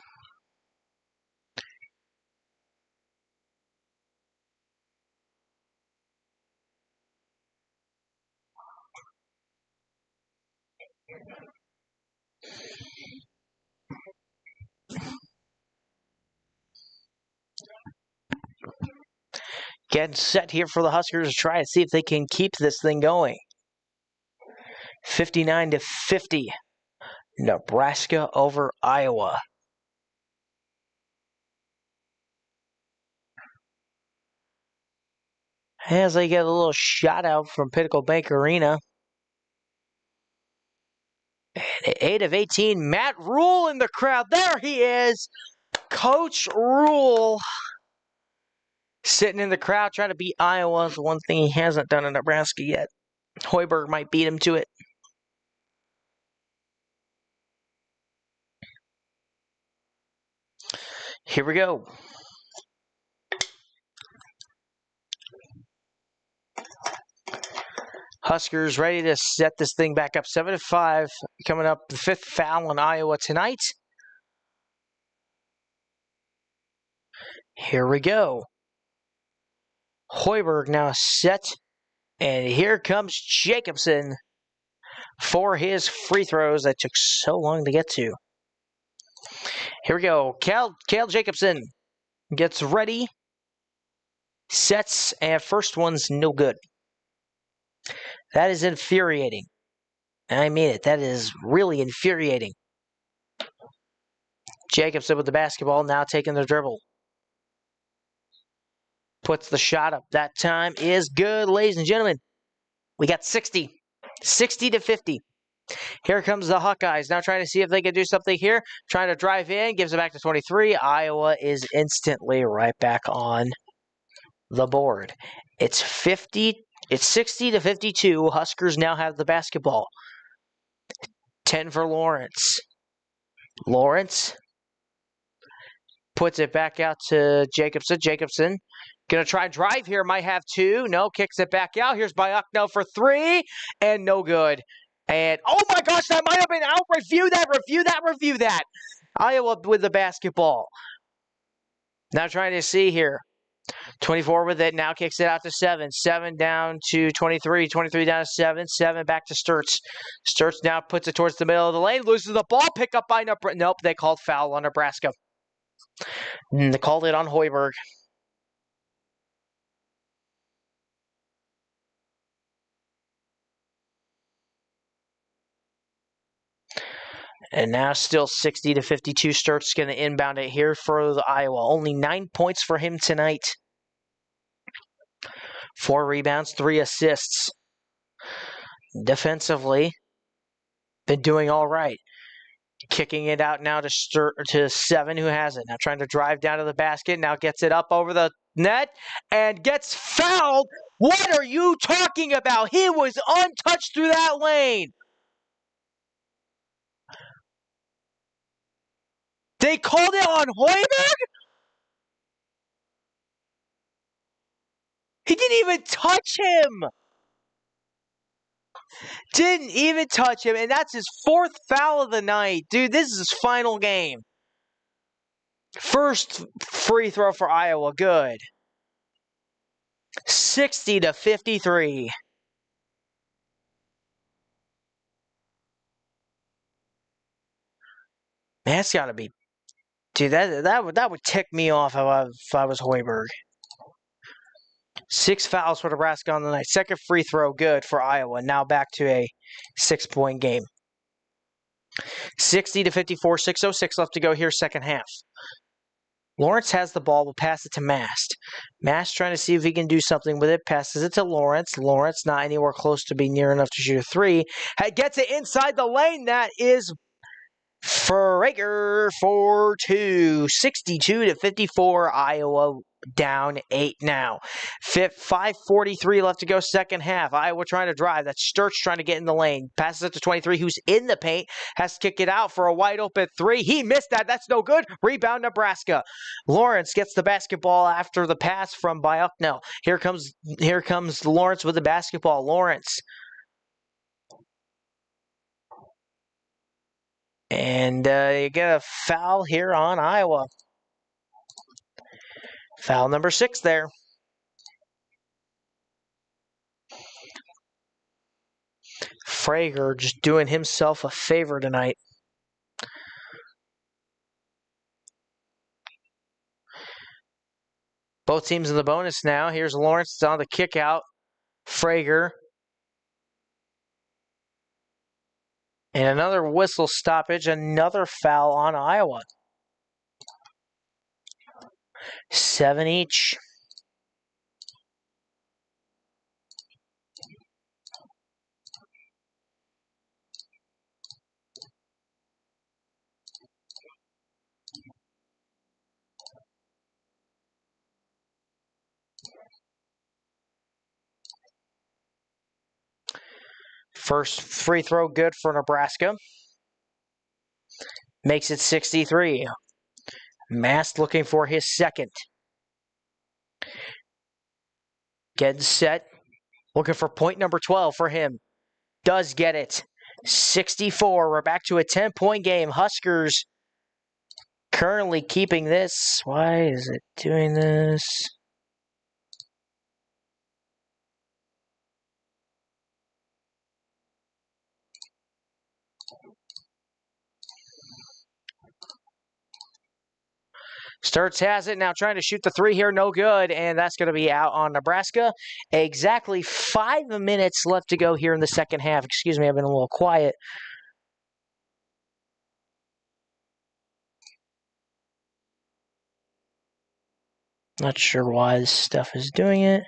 Getting set here for the Huskers to try to see if they can keep this thing going. 59-50. Nebraska over Iowa. As they get a little shout out from Pinnacle Bank Arena. And at 8 of 18, Matt Rule in the crowd. There he is. Coach Rule. Sitting in the crowd trying to beat Iowa is the one thing he hasn't done in Nebraska yet. Hoiberg might beat him to it. Here we go. Huskers ready to set this thing back up. 7-5. Coming up, the 5th foul on Iowa tonight. Here we go. Hoiberg now set. And here comes Jacobson for his free throws that took so long to get to. Here we go. Cal Jacobson gets ready, sets, and first one's no good. That is infuriating. I mean it. That is really infuriating. Jacobson with the basketball, now taking the dribble. Puts the shot up. That time is good, ladies and gentlemen. We got 60 to 50. Here comes the Hawkeyes, now trying to see if they can do something here. Trying to drive in, gives it back to 23. Iowa is instantly right back on the board. It's 60 to 52. Huskers now have the basketball. 10 for Lawrence. Lawrence puts it back out to Jacobson. Jacobson gonna try and drive here. Might have two. No, kicks it back out. Here's Byukno for three, and no good. And oh my gosh, that might have been out. Review that. Iowa with the basketball. Now trying to see here. 24 with it, now kicks it out to 7. 7 down to 23. 23 down to 7. 7 back to Sturts. Sturts now puts it towards the middle of the lane. Loses the ball. Pick up by Nebraska. Nope, they called foul on Nebraska. And they called it on Hoiberg. And now still 60 to 52. Sturts going to inbound it here for the Iowa. Only 9 points for him tonight. 4 rebounds, 3 assists. Defensively, been doing all right. Kicking it out now to 7, who has it. Now trying to drive down to the basket. Now gets it up over the net and gets fouled. What are you talking about? He was untouched through that lane. They called it on Hoiberg? He didn't even touch him. Didn't even touch him, and that's his 4th foul of the night. Dude, this is his final game. First free throw for Iowa, good. 60 to 53. Man, that's got to be... Dude, that would tick me off if I was Hoiberg. 6 fouls for Nebraska on the night. Second free throw, good for Iowa. Now back to a 6-point game. 60 to 54, 6:06 left to go here, second half. Lawrence has the ball, will pass it to Mast. Mast trying to see if he can do something with it. Passes it to Lawrence. Lawrence not anywhere close to be near enough to shoot a 3. Gets it inside the lane. That is Frager for 2. 62 to 54. Iowa down 8 now. 5:43 left to go, second half. Iowa trying to drive. That's Sturts trying to get in the lane. Passes it to 23, who's in the paint. Has to kick it out for a wide open 3. He missed that. That's no good. Rebound Nebraska. Lawrence gets the basketball after the pass from Byukno. Here comes Lawrence with the basketball. Lawrence. And you get a foul here on Iowa. Foul number 6 there. Frager just doing himself a favor tonight. Both teams in the bonus now. Here's Lawrence. It's on the kick out. Frager. And another whistle stoppage. Another foul on Iowa. 7 each. First free throw good for Nebraska. Makes it 63. Mast looking for his second. Getting set. Looking for point number 12 for him. Does get it. 64. We're back to a 10-point game. Huskers currently keeping this. Why is it doing this? Sturts has it, now trying to shoot the 3 here, no good, and that's going to be out on Nebraska. Exactly 5 minutes left to go here in the second half. Excuse me, I've been a little quiet. Not sure why this stuff is doing it.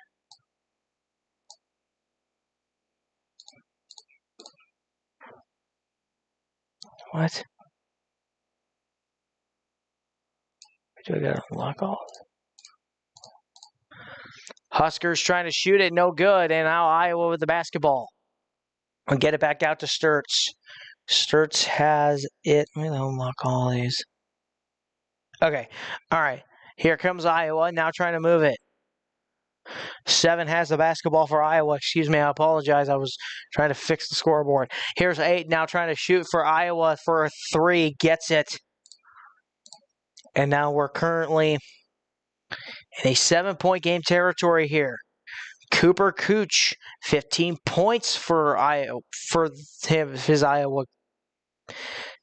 What? Do I gotta unlock all? Huskers trying to shoot it, no good, and now Iowa with the basketball. I'll get it back out to Sturts. Sturts has it. Let me unlock all these. Okay, all right. Here comes Iowa, now trying to move it. 7 has the basketball for Iowa. Excuse me, I apologize. I was trying to fix the scoreboard. Here's 8 now trying to shoot for Iowa for a 3. Gets it. And now we're currently in a 7-point game territory here. Cooper Cooch, 15 points for Iowa,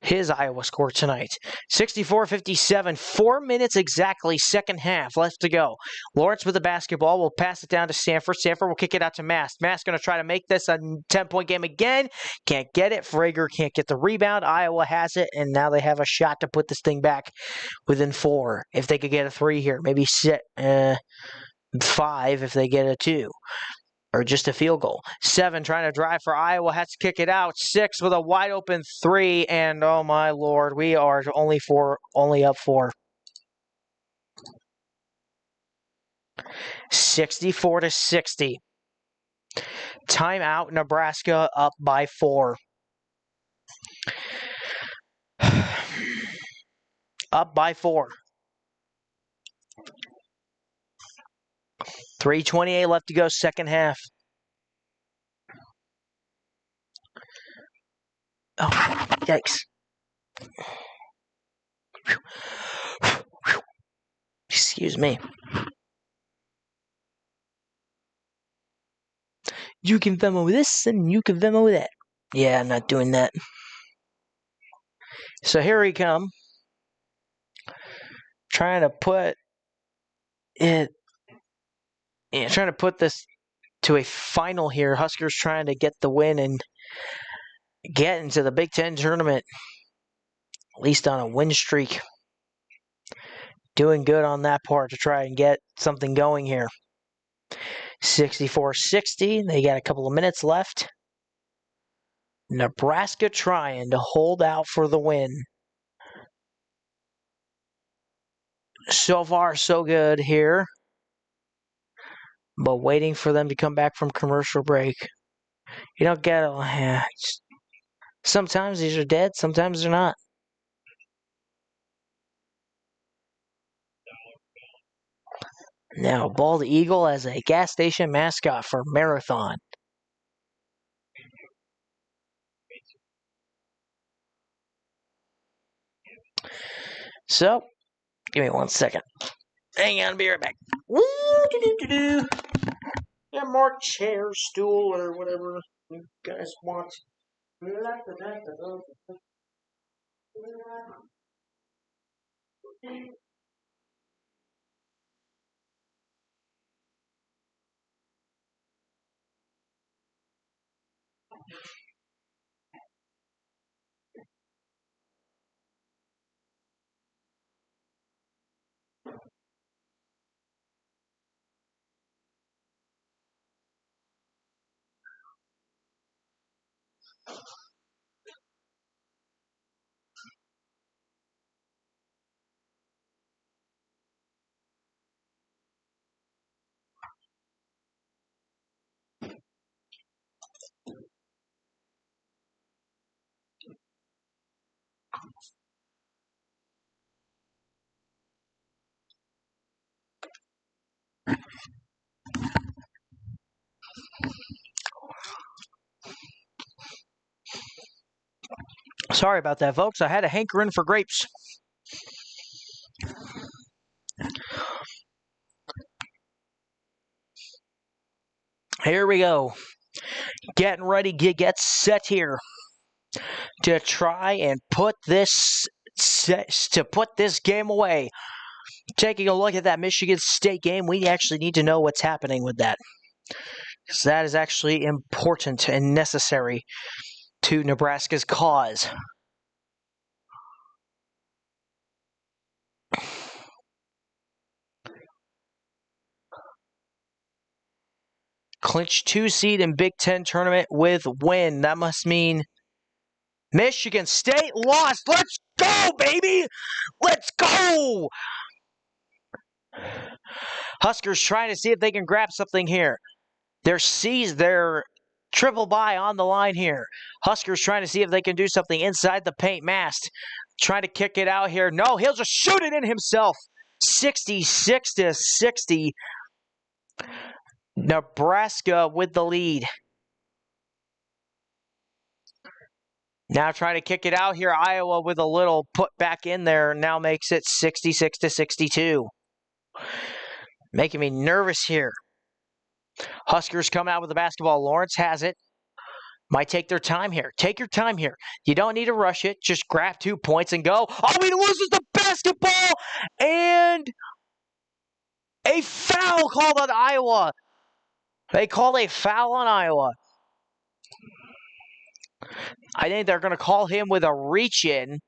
his Iowa score tonight. 64-57, 4 minutes exactly, second half left to go. Lawrence with the basketball will pass it down to Sanford. Sanford will kick it out to Mast. Mast going to try to make this a 10-point game again. Can't get it. Frager can't get the rebound. Iowa has it, and now they have a shot to put this thing back within 4. If they could get a 3 here, maybe 5 if they get a 2. Or just a field goal. 7 trying to drive for Iowa, has to kick it out. 6 with a wide open 3, and oh my lord, we are only up 4. 64-60. Timeout, Nebraska up by 4. Up by 4. 3:28 left to go, second half. Oh, yikes. Excuse me. You can Venmo this and you can Venmo that. Yeah, I'm not doing that. So here we come. Trying to put this to a final here. Huskers trying to get the win and get into the Big Ten tournament, at least on a win streak. Doing good on that part to try and get something going here. 64-60. They got a couple of minutes left. Nebraska trying to hold out for the win. So far, so good here. But waiting for them to come back from commercial break. You don't get it. Sometimes these are dead, sometimes they're not. Now, bald eagle as a gas station mascot for Marathon. So, give me 1 second. Hang on, I'll be right back. Yeah, more chair, stool, or whatever you guys want. Sorry about that, folks. I had a hankering for grapes. Here we go. Getting ready to get set here to try and put this game away. Taking a look at that Michigan State game, we actually need to know what's happening with that, because that is actually important and necessary to Nebraska's cause. clinch 2 seed in Big Ten tournament with win. That must mean Michigan State lost. Let's go, baby! Let's go! Huskers trying to see if they can grab something here. They're triple bye on the line here. Huskers trying to see if they can do something inside the paint mast. Trying to kick it out here. No, he'll just shoot it in himself. 66-60. Nebraska with the lead. Now trying to kick it out here. Iowa with a little put back in there. Now makes it 66-62. Making me nervous here. Huskers come out with the basketball. Lawrence has it. Might take their time here. Take your time here. You don't need to rush it. Just grab 2 points and go. Oh, he loses the basketball! And a foul called on Iowa. They called a foul on Iowa. I think they're going to call him with a reach-in.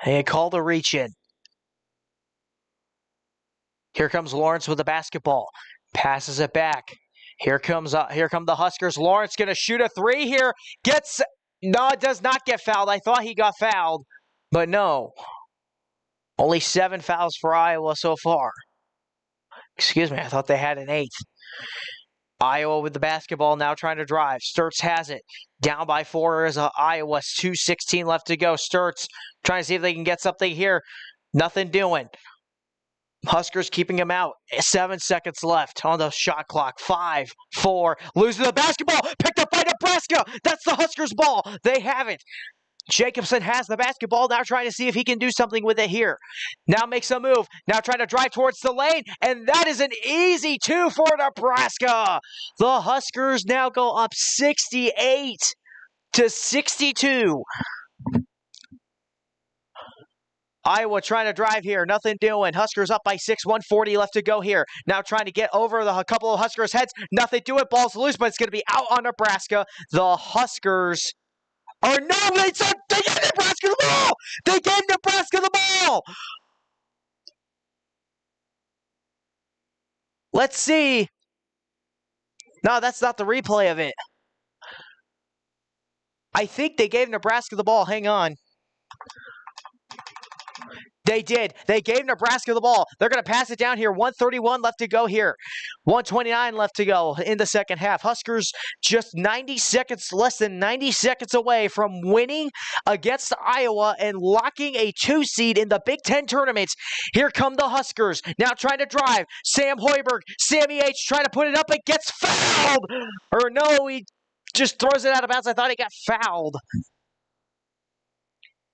They called a reach-in. Here comes Lawrence with the basketball. Passes it back. Here come the Huskers. Lawrence going to shoot a 3 here. No, it does not get fouled. I thought he got fouled, but no. Only 7 fouls for Iowa so far. Excuse me, I thought they had an 8th. Iowa with the basketball now trying to drive. Sturts has it. Down by 4 is Iowa. 2:16 left to go. Sturts trying to see if they can get something here. Nothing doing. Huskers keeping him out. 7 seconds left on the shot clock. 5, 4. Losing the basketball. Picked up by Nebraska. That's the Huskers ball. They have it. Jacobson has the basketball. Now trying to see if he can do something with it here. Now makes a move. Now trying to drive towards the lane. And that is an easy 2 for Nebraska. The Huskers now go up 68-62. Iowa trying to drive here. Nothing doing. Huskers up by 6. 1:40 left to go here. Now trying to get over a couple of Huskers' heads. Nothing doing. Ball's loose, but it's going to be out on Nebraska. The Huskers are they gave Nebraska the ball! They gave Nebraska the ball! Let's see. No, that's not the replay of it. I think they gave Nebraska the ball. Hang on. They did. They gave Nebraska the ball. They're going to pass it down here. 1:31 left to go here. 1:29 left to go in the second half. Huskers just less than 90 seconds away from winning against Iowa and locking a 2 seed in the Big Ten tournament. Here come the Huskers. Now trying to drive. Sam Hoiberg, Sammy H. trying to put it up. It gets fouled. Or no, he just throws it out of bounds. I thought he got fouled.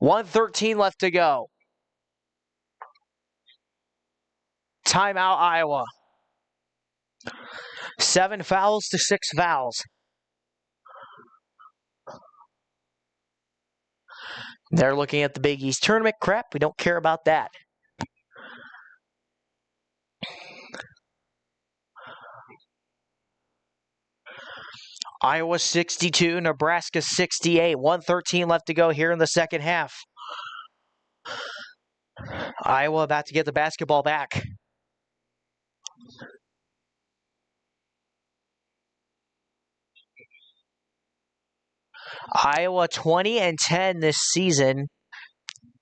1:13 left to go. Timeout, Iowa. 7 fouls to 6 fouls. They're looking at the Big East tournament. Crap, we don't care about that. Iowa 62, Nebraska 68. 1:13 left to go here in the second half. Iowa about to get the basketball back. Iowa 20-10 this season.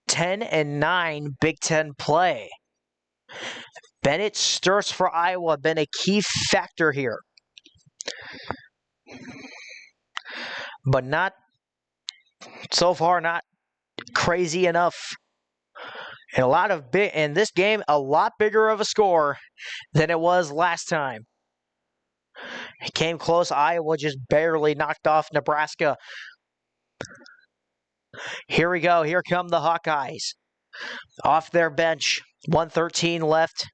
10-9 Big Ten play. Bennett Sturts for Iowa been a key factor here. But not so far, not crazy enough. And in this game, a lot bigger of a score than it was last time. It came close. Iowa just barely knocked off Nebraska. Here we go. Here come the Hawkeyes. Off their bench. 1:13 left.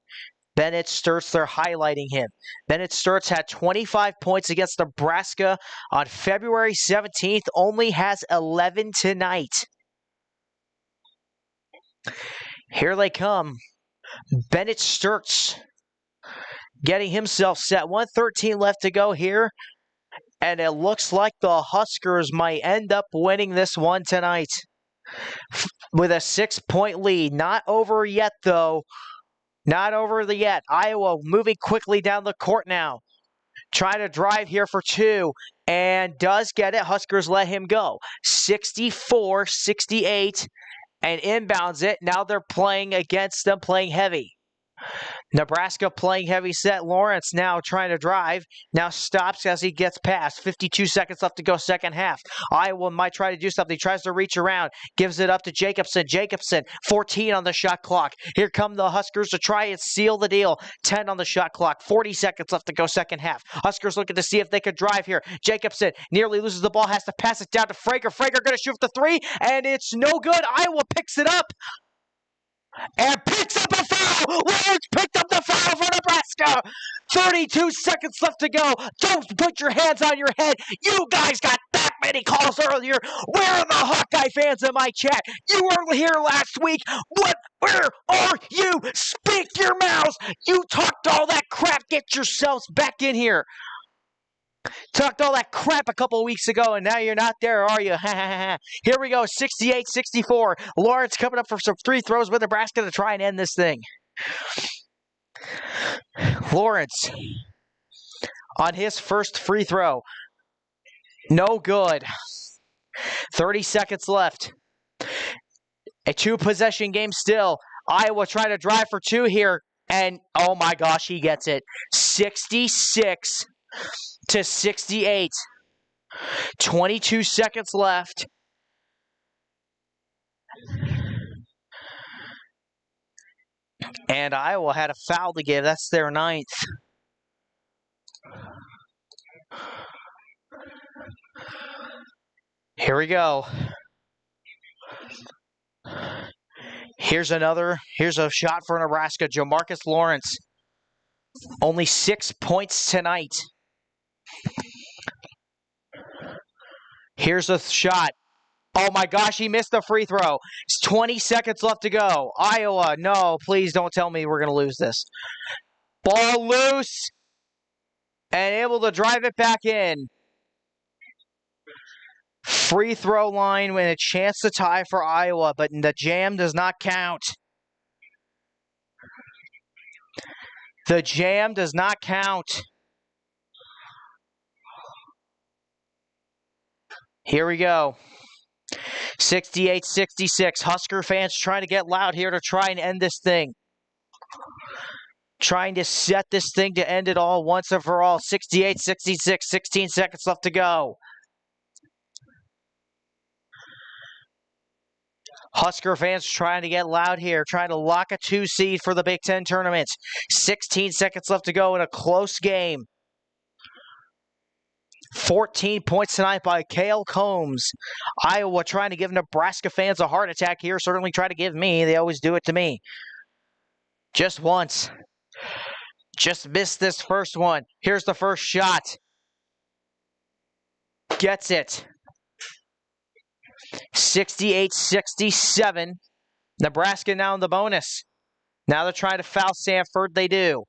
Bennett Sturts, they're highlighting him. Bennett Sturts had 25 points against Nebraska on February 17th. Only has 11 tonight. Here they come. Bennett Sturts getting himself set. 1:13 left to go here. And it looks like the Huskers might end up winning this one tonight with a 6-point lead. Not over yet, though. Not over yet. Iowa moving quickly down the court now. Trying to drive here for 2 and does get it. Huskers let him go. 64-68 and inbounds it. Now they're playing against them, playing heavy. Nebraska playing heavy set. Lawrence now trying to drive. Now stops as he gets past. 52 seconds left to go second half. Iowa might try to do something. Tries to reach around. Gives it up to Jacobson. Jacobson, 14 on the shot clock. Here come the Huskers to try and seal the deal. 10 on the shot clock. 40 seconds left to go second half. Huskers looking to see if they could drive here. Jacobson nearly loses the ball. Has to pass it down to Frager. Frager going to shoot the 3, and it's no good. Iowa picks it up. And picks up a foul! Lawrence picked up the foul for Nebraska! 32 seconds left to go. Don't put your hands on your head. You guys got that many calls earlier. Where are the Hawkeye fans in my chat? You were here last week. Where are you? Speak your mouths. You talked all that crap. Get yourselves back in here. Talked all that crap a couple of weeks ago, and now you're not there, are you? Here we go, 68-64. Lawrence coming up for some free throws with Nebraska to try and end this thing. Lawrence on his first free throw. No good. 30 seconds left. A 2-possession game still. Iowa trying to drive for 2 here, and oh my gosh, he gets it. 66-68. 22 seconds left. And Iowa had a foul to give. That's their 9th. Here we go. Here's a shot for Nebraska. Jamarcus Lawrence. Only 6 points tonight. Here's a shot. Oh my gosh, he missed the free throw. It's 20 seconds left to go. Iowa, no, please don't tell me we're going to lose this. Ball loose. And able to drive it back in. Free throw line with a chance to tie for Iowa, but the jam does not count. The jam does not count. Here we go. 68-66. Husker fans trying to get loud here to try and end this thing. Trying to set this thing to end it all once and for all. 68-66. 16 seconds left to go. Husker fans trying to get loud here, trying to lock a 2 seed for the Big Ten tournament. 16 seconds left to go in a close game. 14 points tonight by Cale Combs. Iowa trying to give Nebraska fans a heart attack here. Certainly try to give me. They always do it to me. Just once. Just missed this first one. Here's the first shot. Gets it. 68-67. Nebraska now in the bonus. Now they're trying to foul Sanford. They do.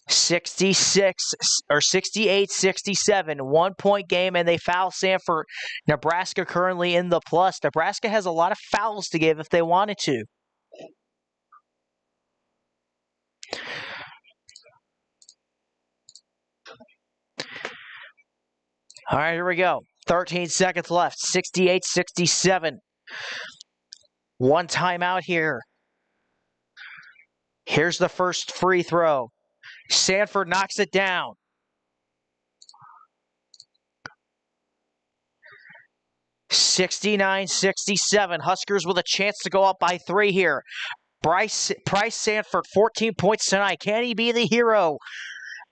68-67. 1 point game, and they foul Sanford. Nebraska currently in the plus. Nebraska has a lot of fouls to give if they wanted to. All right, here we go. 13 seconds left. 68-67. One timeout here. Here's the first free throw. Sanford knocks it down. (69-67). Huskers with a chance to go up by 3 here. Price Sanford, 14 points tonight. Can he be the hero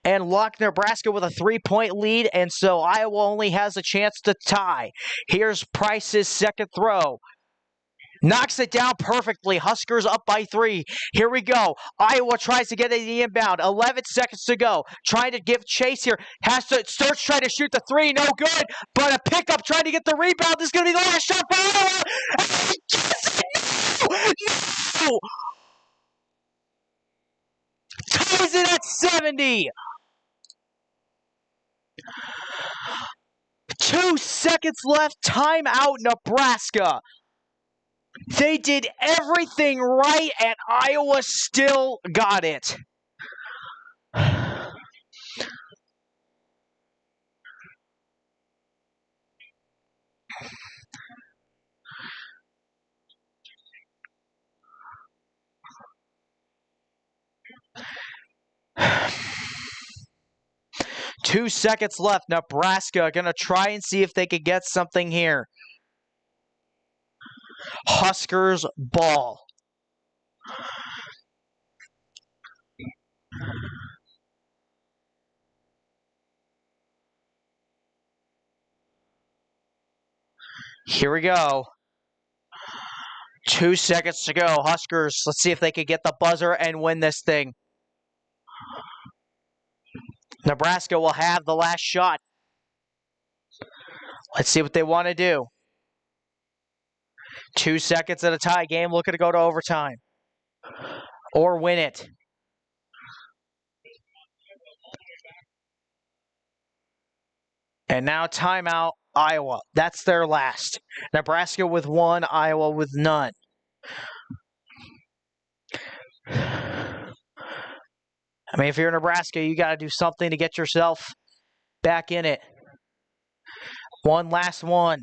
and lock Nebraska with a 3-point lead? And so Iowa only has a chance to tie. Here's Price's second throw. Knocks it down perfectly. Huskers up by 3. Here we go. Iowa tries to get the inbound. 11 seconds to go. Trying to give chase here. Starts trying to shoot the 3. No good. But a pickup trying to get the rebound. This is going to be the last shot for Iowa. No! Ties it at 70. 2 seconds left. Timeout, Nebraska. They did everything right, and Iowa still got it. Two seconds left. Nebraska going to try and see if they could get something here. Huskers ball. Here we go. 2 seconds to go. Huskers, let's see if they could get the buzzer and win this thing. Nebraska will have the last shot. Let's see what they want to do. 2 seconds at a tie game, looking to go to overtime. Or win it. And now timeout, Iowa. That's their last. Nebraska with 1, Iowa with none. I mean, if you're Nebraska, you got to do something to get yourself back in it. One last one.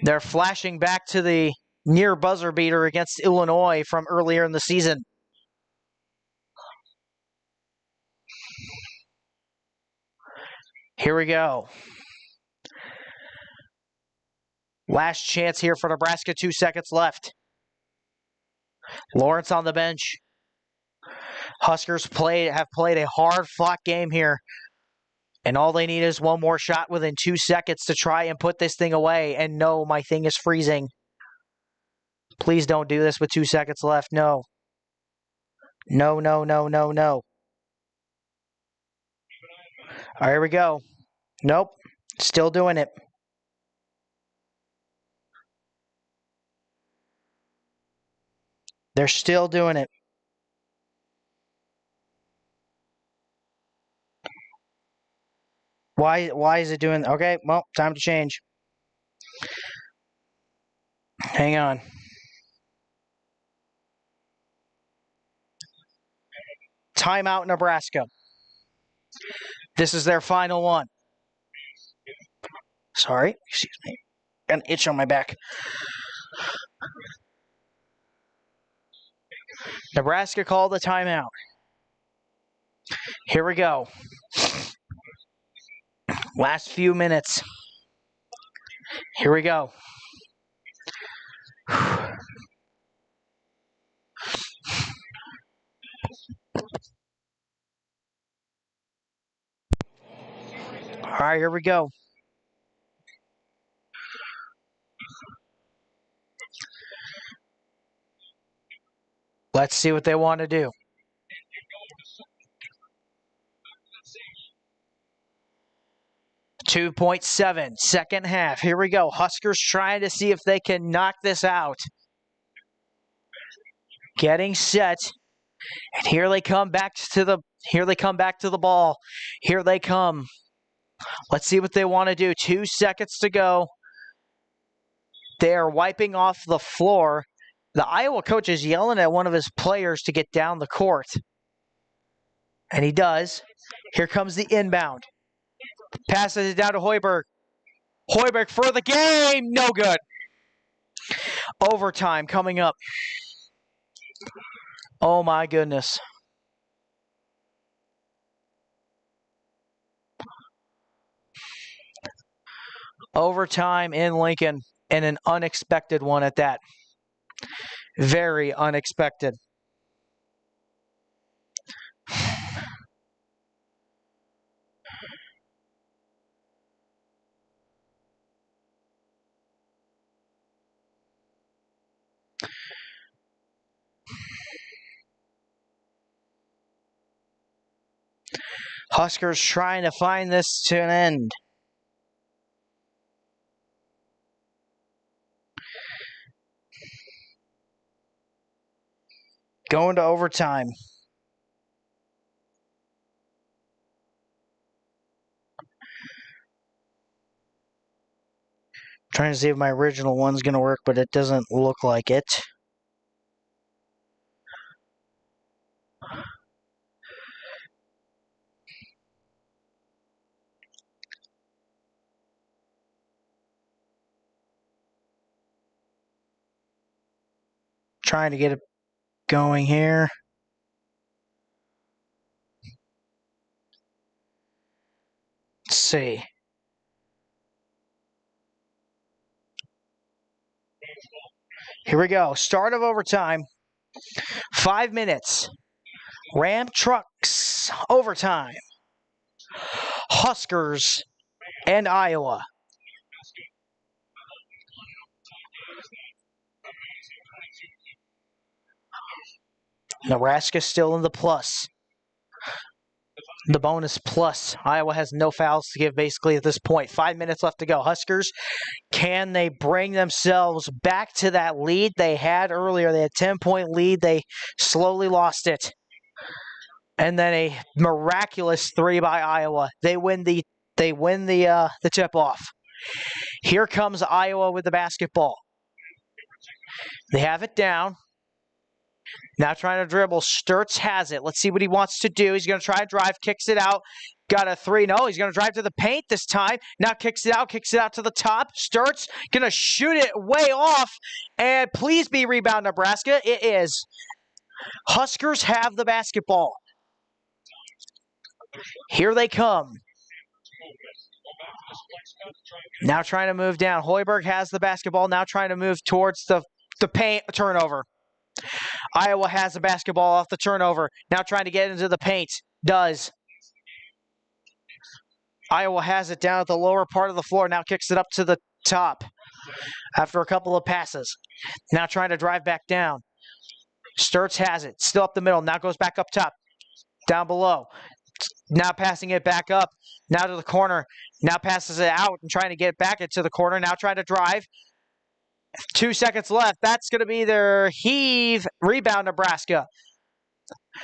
They're flashing back to the near buzzer beater against Illinois from earlier in the season. Here we go. Last chance here for Nebraska, 2 seconds left. Lawrence on the bench. Huskers have played a hard-fought game here. And all they need is one more shot within 2 seconds to try and put this thing away. And no, my thing is freezing. Please don't do this with 2 seconds left. No. No, no, no, no, no. All right, here we go. Nope. Still doing it. They're still doing it. Why is it doing? Okay, well, time to change. Hang on. Timeout, Nebraska. This is their final one. Sorry, excuse me. Got an itch on my back. Nebraska called the timeout. Here we go. Last few minutes. Here we go. All right, here we go. Let's see what they want to do. .7, second half. Here we go. Huskers trying to see if they can knock this out. Getting set. And here they come back to the ball. Here they come. Let's see what they want to do. 2 seconds to go. They are wiping off the floor. The Iowa coach is yelling at one of his players to get down the court. And he does. Here comes the inbound. Passes it down to Hoiberg. Hoiberg for the game. No good. Overtime coming up. Oh my goodness. Overtime in Lincoln, and an unexpected one at that. Very unexpected. Huskers trying to find this to an end. Going to overtime. Trying to see if my original one's going to work, but it doesn't look like it. Trying to get it going here. Let's see. Here we go. Start of overtime. 5 minutes. Ram Trucks overtime. Huskers and Iowa. Nebraska still in the plus. The bonus plus. Iowa has no fouls to give basically at this point. 5 minutes left to go. Huskers, can they bring themselves back to that lead they had earlier? They had a 10-point lead. They slowly lost it. And then a miraculous 3 by Iowa. They win the tip-off. Here comes Iowa with the basketball. They have it down. Now trying to dribble. Sturtz has it. Let's see what he wants to do. He's going to try to drive, kicks it out. Got a 3. No, he's going to drive to the paint this time. Now kicks it out to the top. Sturtz going to shoot it way off. And please be rebound, Nebraska. It is. Huskers have the basketball. Here they come. Now trying to move down. Hoiberg has the basketball. Now trying to move towards the paint. Turnover. Iowa has the basketball off the turnover. Now trying to get into the paint. Does. Iowa has it down at the lower part of the floor. Now kicks it up to the top after a couple of passes. Now trying to drive back down. Sturtz has it. Still up the middle. Now goes back up top. Down below. Now passing it back up. Now to the corner. Now passes it out and trying to get back into the corner. Now trying to drive. 2 seconds left. That's going to be their heave. Rebound, Nebraska.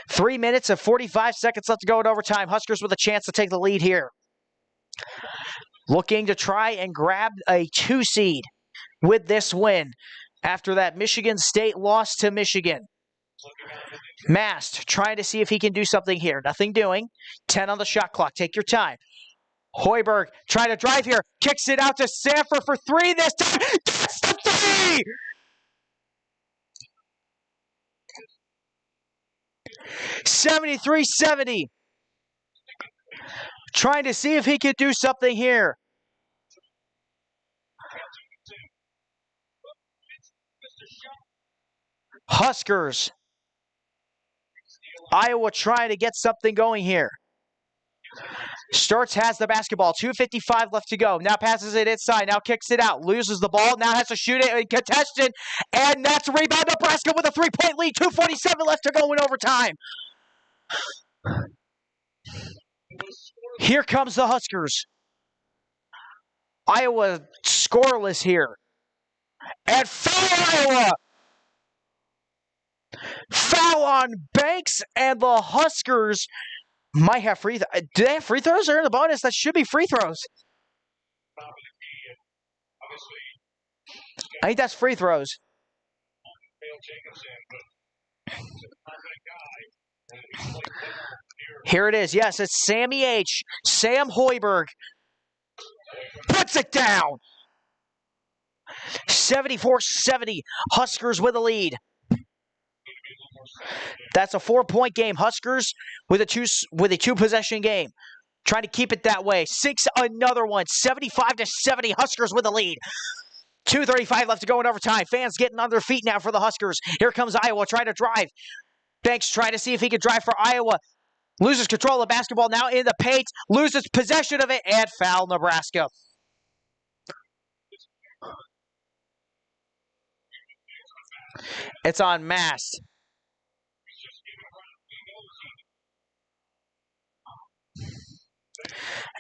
3 minutes and 45 seconds left to go in overtime. Huskers with a chance to take the lead here. Looking to try and grab a 2 seed with this win after that Michigan State loss to Michigan. Mast trying to see if he can do something here. Nothing doing. 10 on the shot clock. Take your time. Hoiberg trying to drive here. Kicks it out to Sanford for 3 this time. That's the 3! (73-70). Trying to see if he could do something here. Huskers. Iowa trying to get something going here. Sturtz has the basketball. 2:55 left to go. Now passes it inside. Now kicks it out. Loses the ball. Now has to shoot it. Contested. And that's a rebound. Nebraska with a 3-point lead. 2:47 left to go in overtime. Here comes the Huskers. Iowa scoreless here. And foul Iowa! Foul on Banks, and the Huskers might have free throws. Do they have free throws or in the bonus? That should be free throws. I think that's free throws. Here it is. Yes, it's Sammy H. Sam Hoiberg puts it down. 74-70. Huskers with a lead. That's a 4-point game. Huskers with a two-possession game. Trying to keep it that way. 6 another one. 75-70. Huskers with a lead. 2:35 left to go in overtime. Fans getting on their feet now for the Huskers. Here comes Iowa trying to drive. Banks trying to see if he can drive for Iowa. Loses control of basketball now in the paint. Loses possession of it and foul Nebraska. It's on Mast.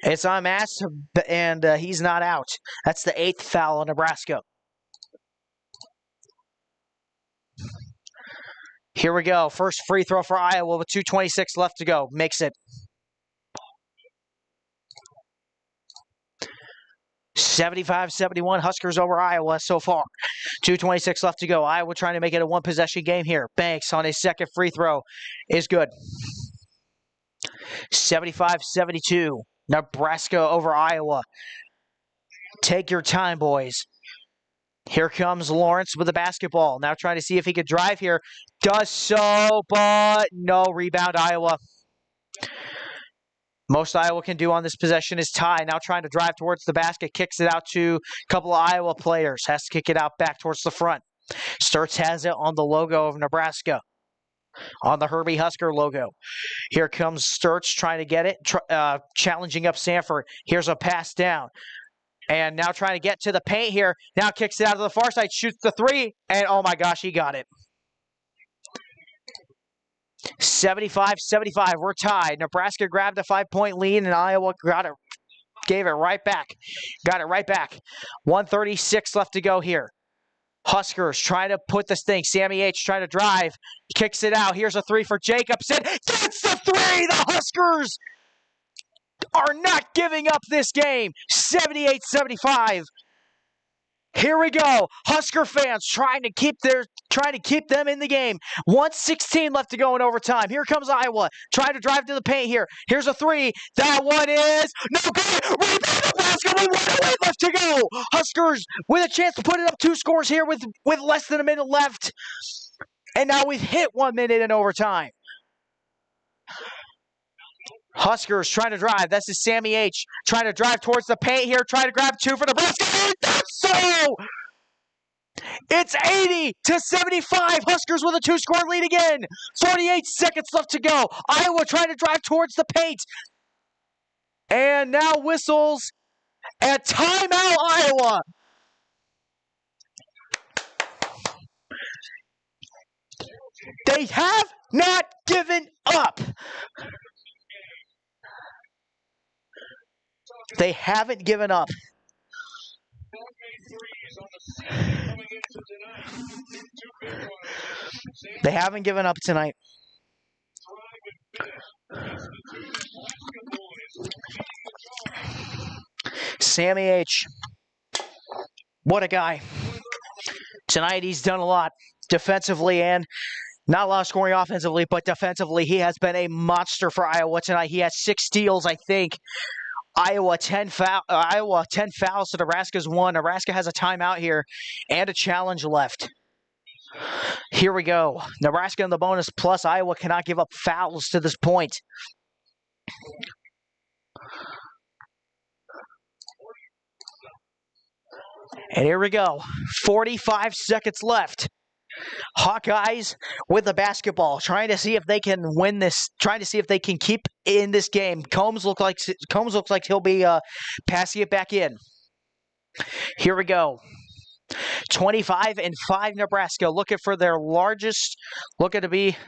It's on Mast, and he's not out. That's the 8th foul on Nebraska. Here we go. First free throw for Iowa with 2:26 left to go. Makes it. 75-71, Huskers over Iowa so far. 2:26 left to go. Iowa trying to make it a one-possession game here. Banks on his second free throw is good. 75-72, Nebraska over Iowa. Take your time, boys. Here comes Lawrence with the basketball. Now trying to see if he could drive here. Does so, but no. Rebound, Iowa. Most Iowa can do on this possession is tie. Now trying to drive towards the basket. Kicks it out to a couple of Iowa players. Has to kick it out back towards the front. Sturts has it on the logo of Nebraska. On the Herbie Husker logo. Here comes Sturts trying to get it. Challenging up Sanford. Here's a pass down. And now trying to get to the paint here. Now kicks it out to the far side. Shoots the three. And oh my gosh, he got it. 75-75. We're tied. Nebraska grabbed a 5-point lead, and Iowa gave it right back. Got it right back. 1:36 left to go here. Huskers trying to put this thing. Sammy H trying to drive. Kicks it out. Here's a three for Jacobson. Gets the three! The Huskers are not giving up this game. 78-75. Here we go. Husker fans trying to keep them in the game. 1:16 left to go in overtime. Here comes Iowa. Trying to drive to the paint here. Here's a three. That one is no good. Rebound Nebraska with 1:08 left to go. Huskers with a chance to put it up 2 scores here with less than a minute left. And now we've hit 1 minute in overtime. Huskers trying to drive. This is Sammy H. Trying to drive towards the paint here. Trying to grab 2 for Nebraska. And that's so! It's 80-75. Huskers with a 2-score lead again. 48 seconds left to go. Iowa trying to drive towards the paint. And now whistles. And timeout, Iowa. They have not given up. They haven't given up. They haven't given up tonight. Sammy H. What a guy. Tonight he's done a lot defensively and not a lot of scoring offensively, but defensively he has been a monster for Iowa tonight. He has 6 steals, I think. Iowa 10 fouls to Nebraska's 1. Nebraska has a timeout here and a challenge left. Here we go. Nebraska in the bonus plus. Iowa cannot give up fouls to this point. And here we go. 45 seconds left. Hawkeyes with the basketball, trying to see if they can win this, trying to see if they can keep in this game. Combs looks like he'll be passing it back in. Here we go. 25-5 Nebraska, looking for their largest,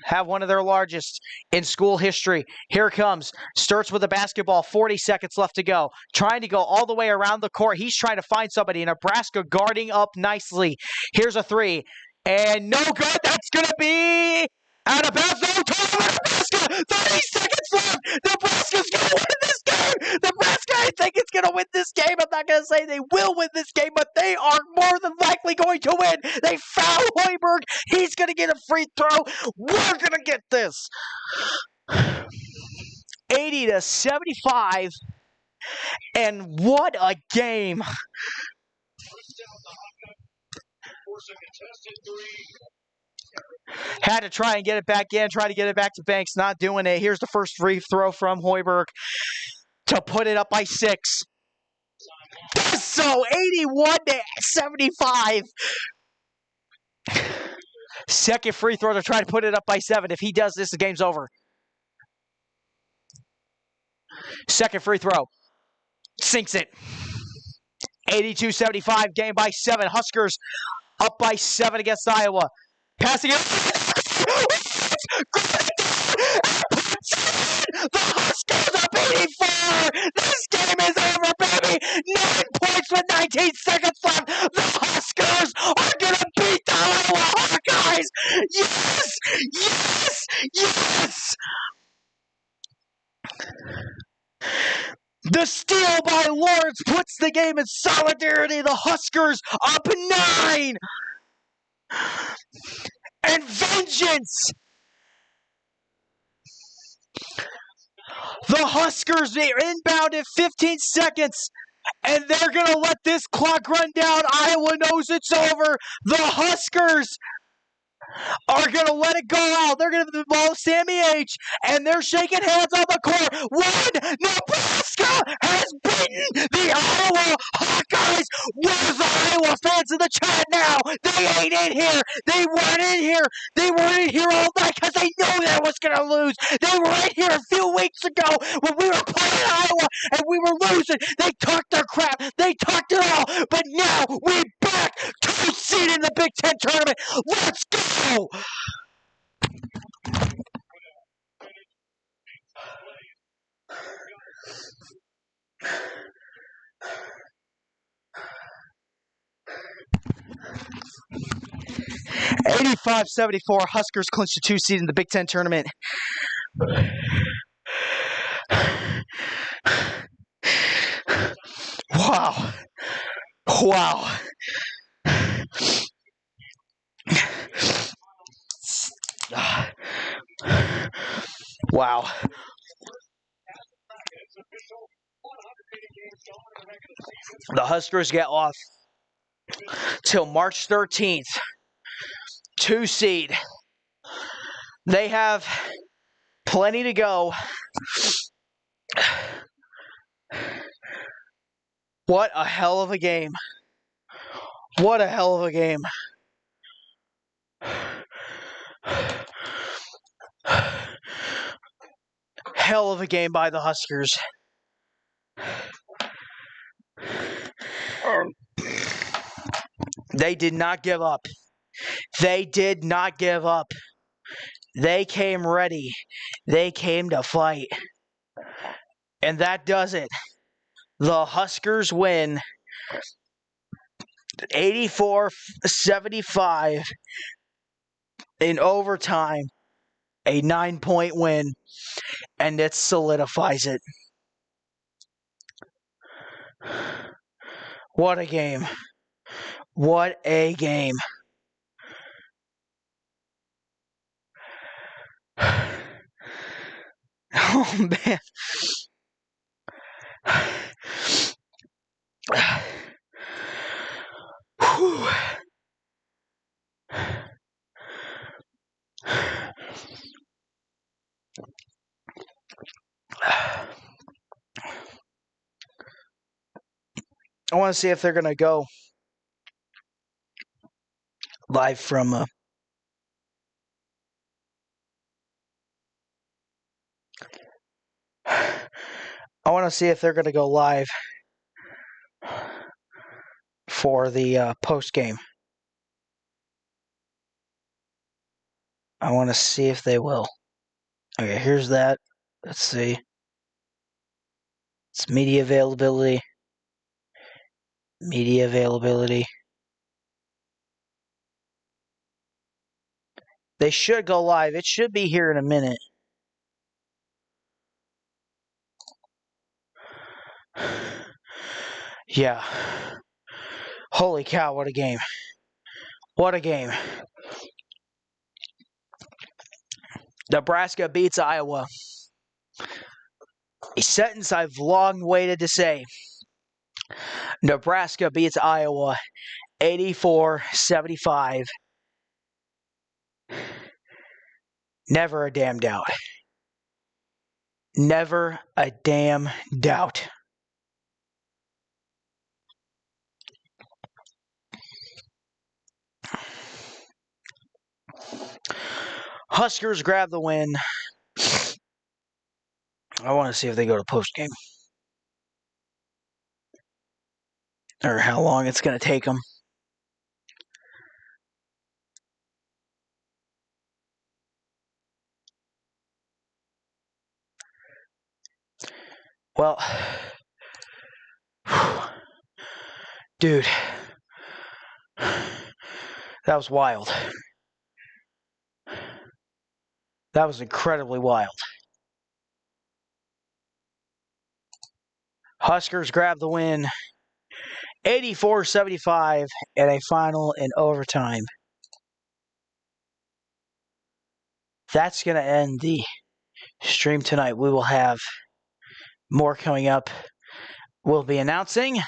have one of their largest in school history. Here comes Sturts with the basketball. 40 seconds left to go. Trying to go all the way around the court. He's trying to find somebody. Nebraska guarding up nicely. Here's a three. And no good. That's going to be out of bounds. No time. Nebraska. 30 seconds left. Nebraska's going to win this game. Nebraska, I think it's going to win this game. I'm not going to say they will win this game, but they are more than likely going to win. They foul Hoiberg. He's going to get a free throw. We're going to get this. 80-75. And what a game. Had to try and get it back in, try to get it back to Banks, not doing it. Here's the first free throw from Hoiberg to put it up by 6. So 81-75. Second free throw to try to put it up by 7. If he does this, the game's over. Second free throw. Sinks it. 82-75, game by 7. Huskers up by 7 against Iowa. Passing it. The Huskers up 84. This game is over, baby. 9 points with 19 seconds left. The Huskers are going to beat the Iowa Hawkeyes. Yes! Yes! Yes! The steal by Lawrence puts the game in solidarity. The Huskers up 9. And vengeance! The Huskers are inbound in 15 seconds. And they're going to let this clock run down. Iowa knows it's over. The Huskers are going to let it go out. They're going to give the ball to Sammy H. And they're shaking hands on the court. Nebraska has beaten the Iowa Hawkeyes. Where's the Iowa fans in the chat now? They ain't in here. They weren't in here. They weren't in here all night because they knew they was going to lose. They were in here a few weeks ago when we were playing Iowa and we were losing. They talked their crap. They talked it all. But now we're back 2 seed in the Big Ten tournament. Let's go! 85-74, Huskers clinch the 2 seed in the Big Ten tournament. Wow. Wow. Wow. The Huskers get off till March 13th. 2 seed. They have plenty to go. What a hell of a game. What a hell of a game. Hell of a game by the Huskers. They did not give up. They did not give up. They came ready. They came to fight. And that does it. The Huskers win 84-75 in overtime. A 9-point win. And it solidifies it. What a game. What a game. Oh, man. Whew. I want to see if they're going to go live from I want to see if they're going to go live for the post game. I want to see if they will. Okay, here's that. Let's see. It's media availability. Media availability. They should go live. It should be here in a minute. Yeah. Holy cow, what a game. What a game. Nebraska beats Iowa. A sentence I've long waited to say. Nebraska beats Iowa 84-75. Never a damn doubt. Never a damn doubt. Huskers grab the win. I want to see if they go to postgame. Or how long it's going to take them. Well, dude, that was wild. That was incredibly wild. Huskers grab the win, 84-75, in a final in overtime. That's going to end the stream tonight. We will have more coming up. We'll be announcing.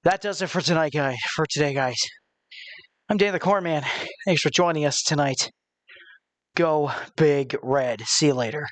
That does it for tonight, guys. For today, guys. I'm Danthecornman. Thanks for joining us tonight. Go Big Red. See you later.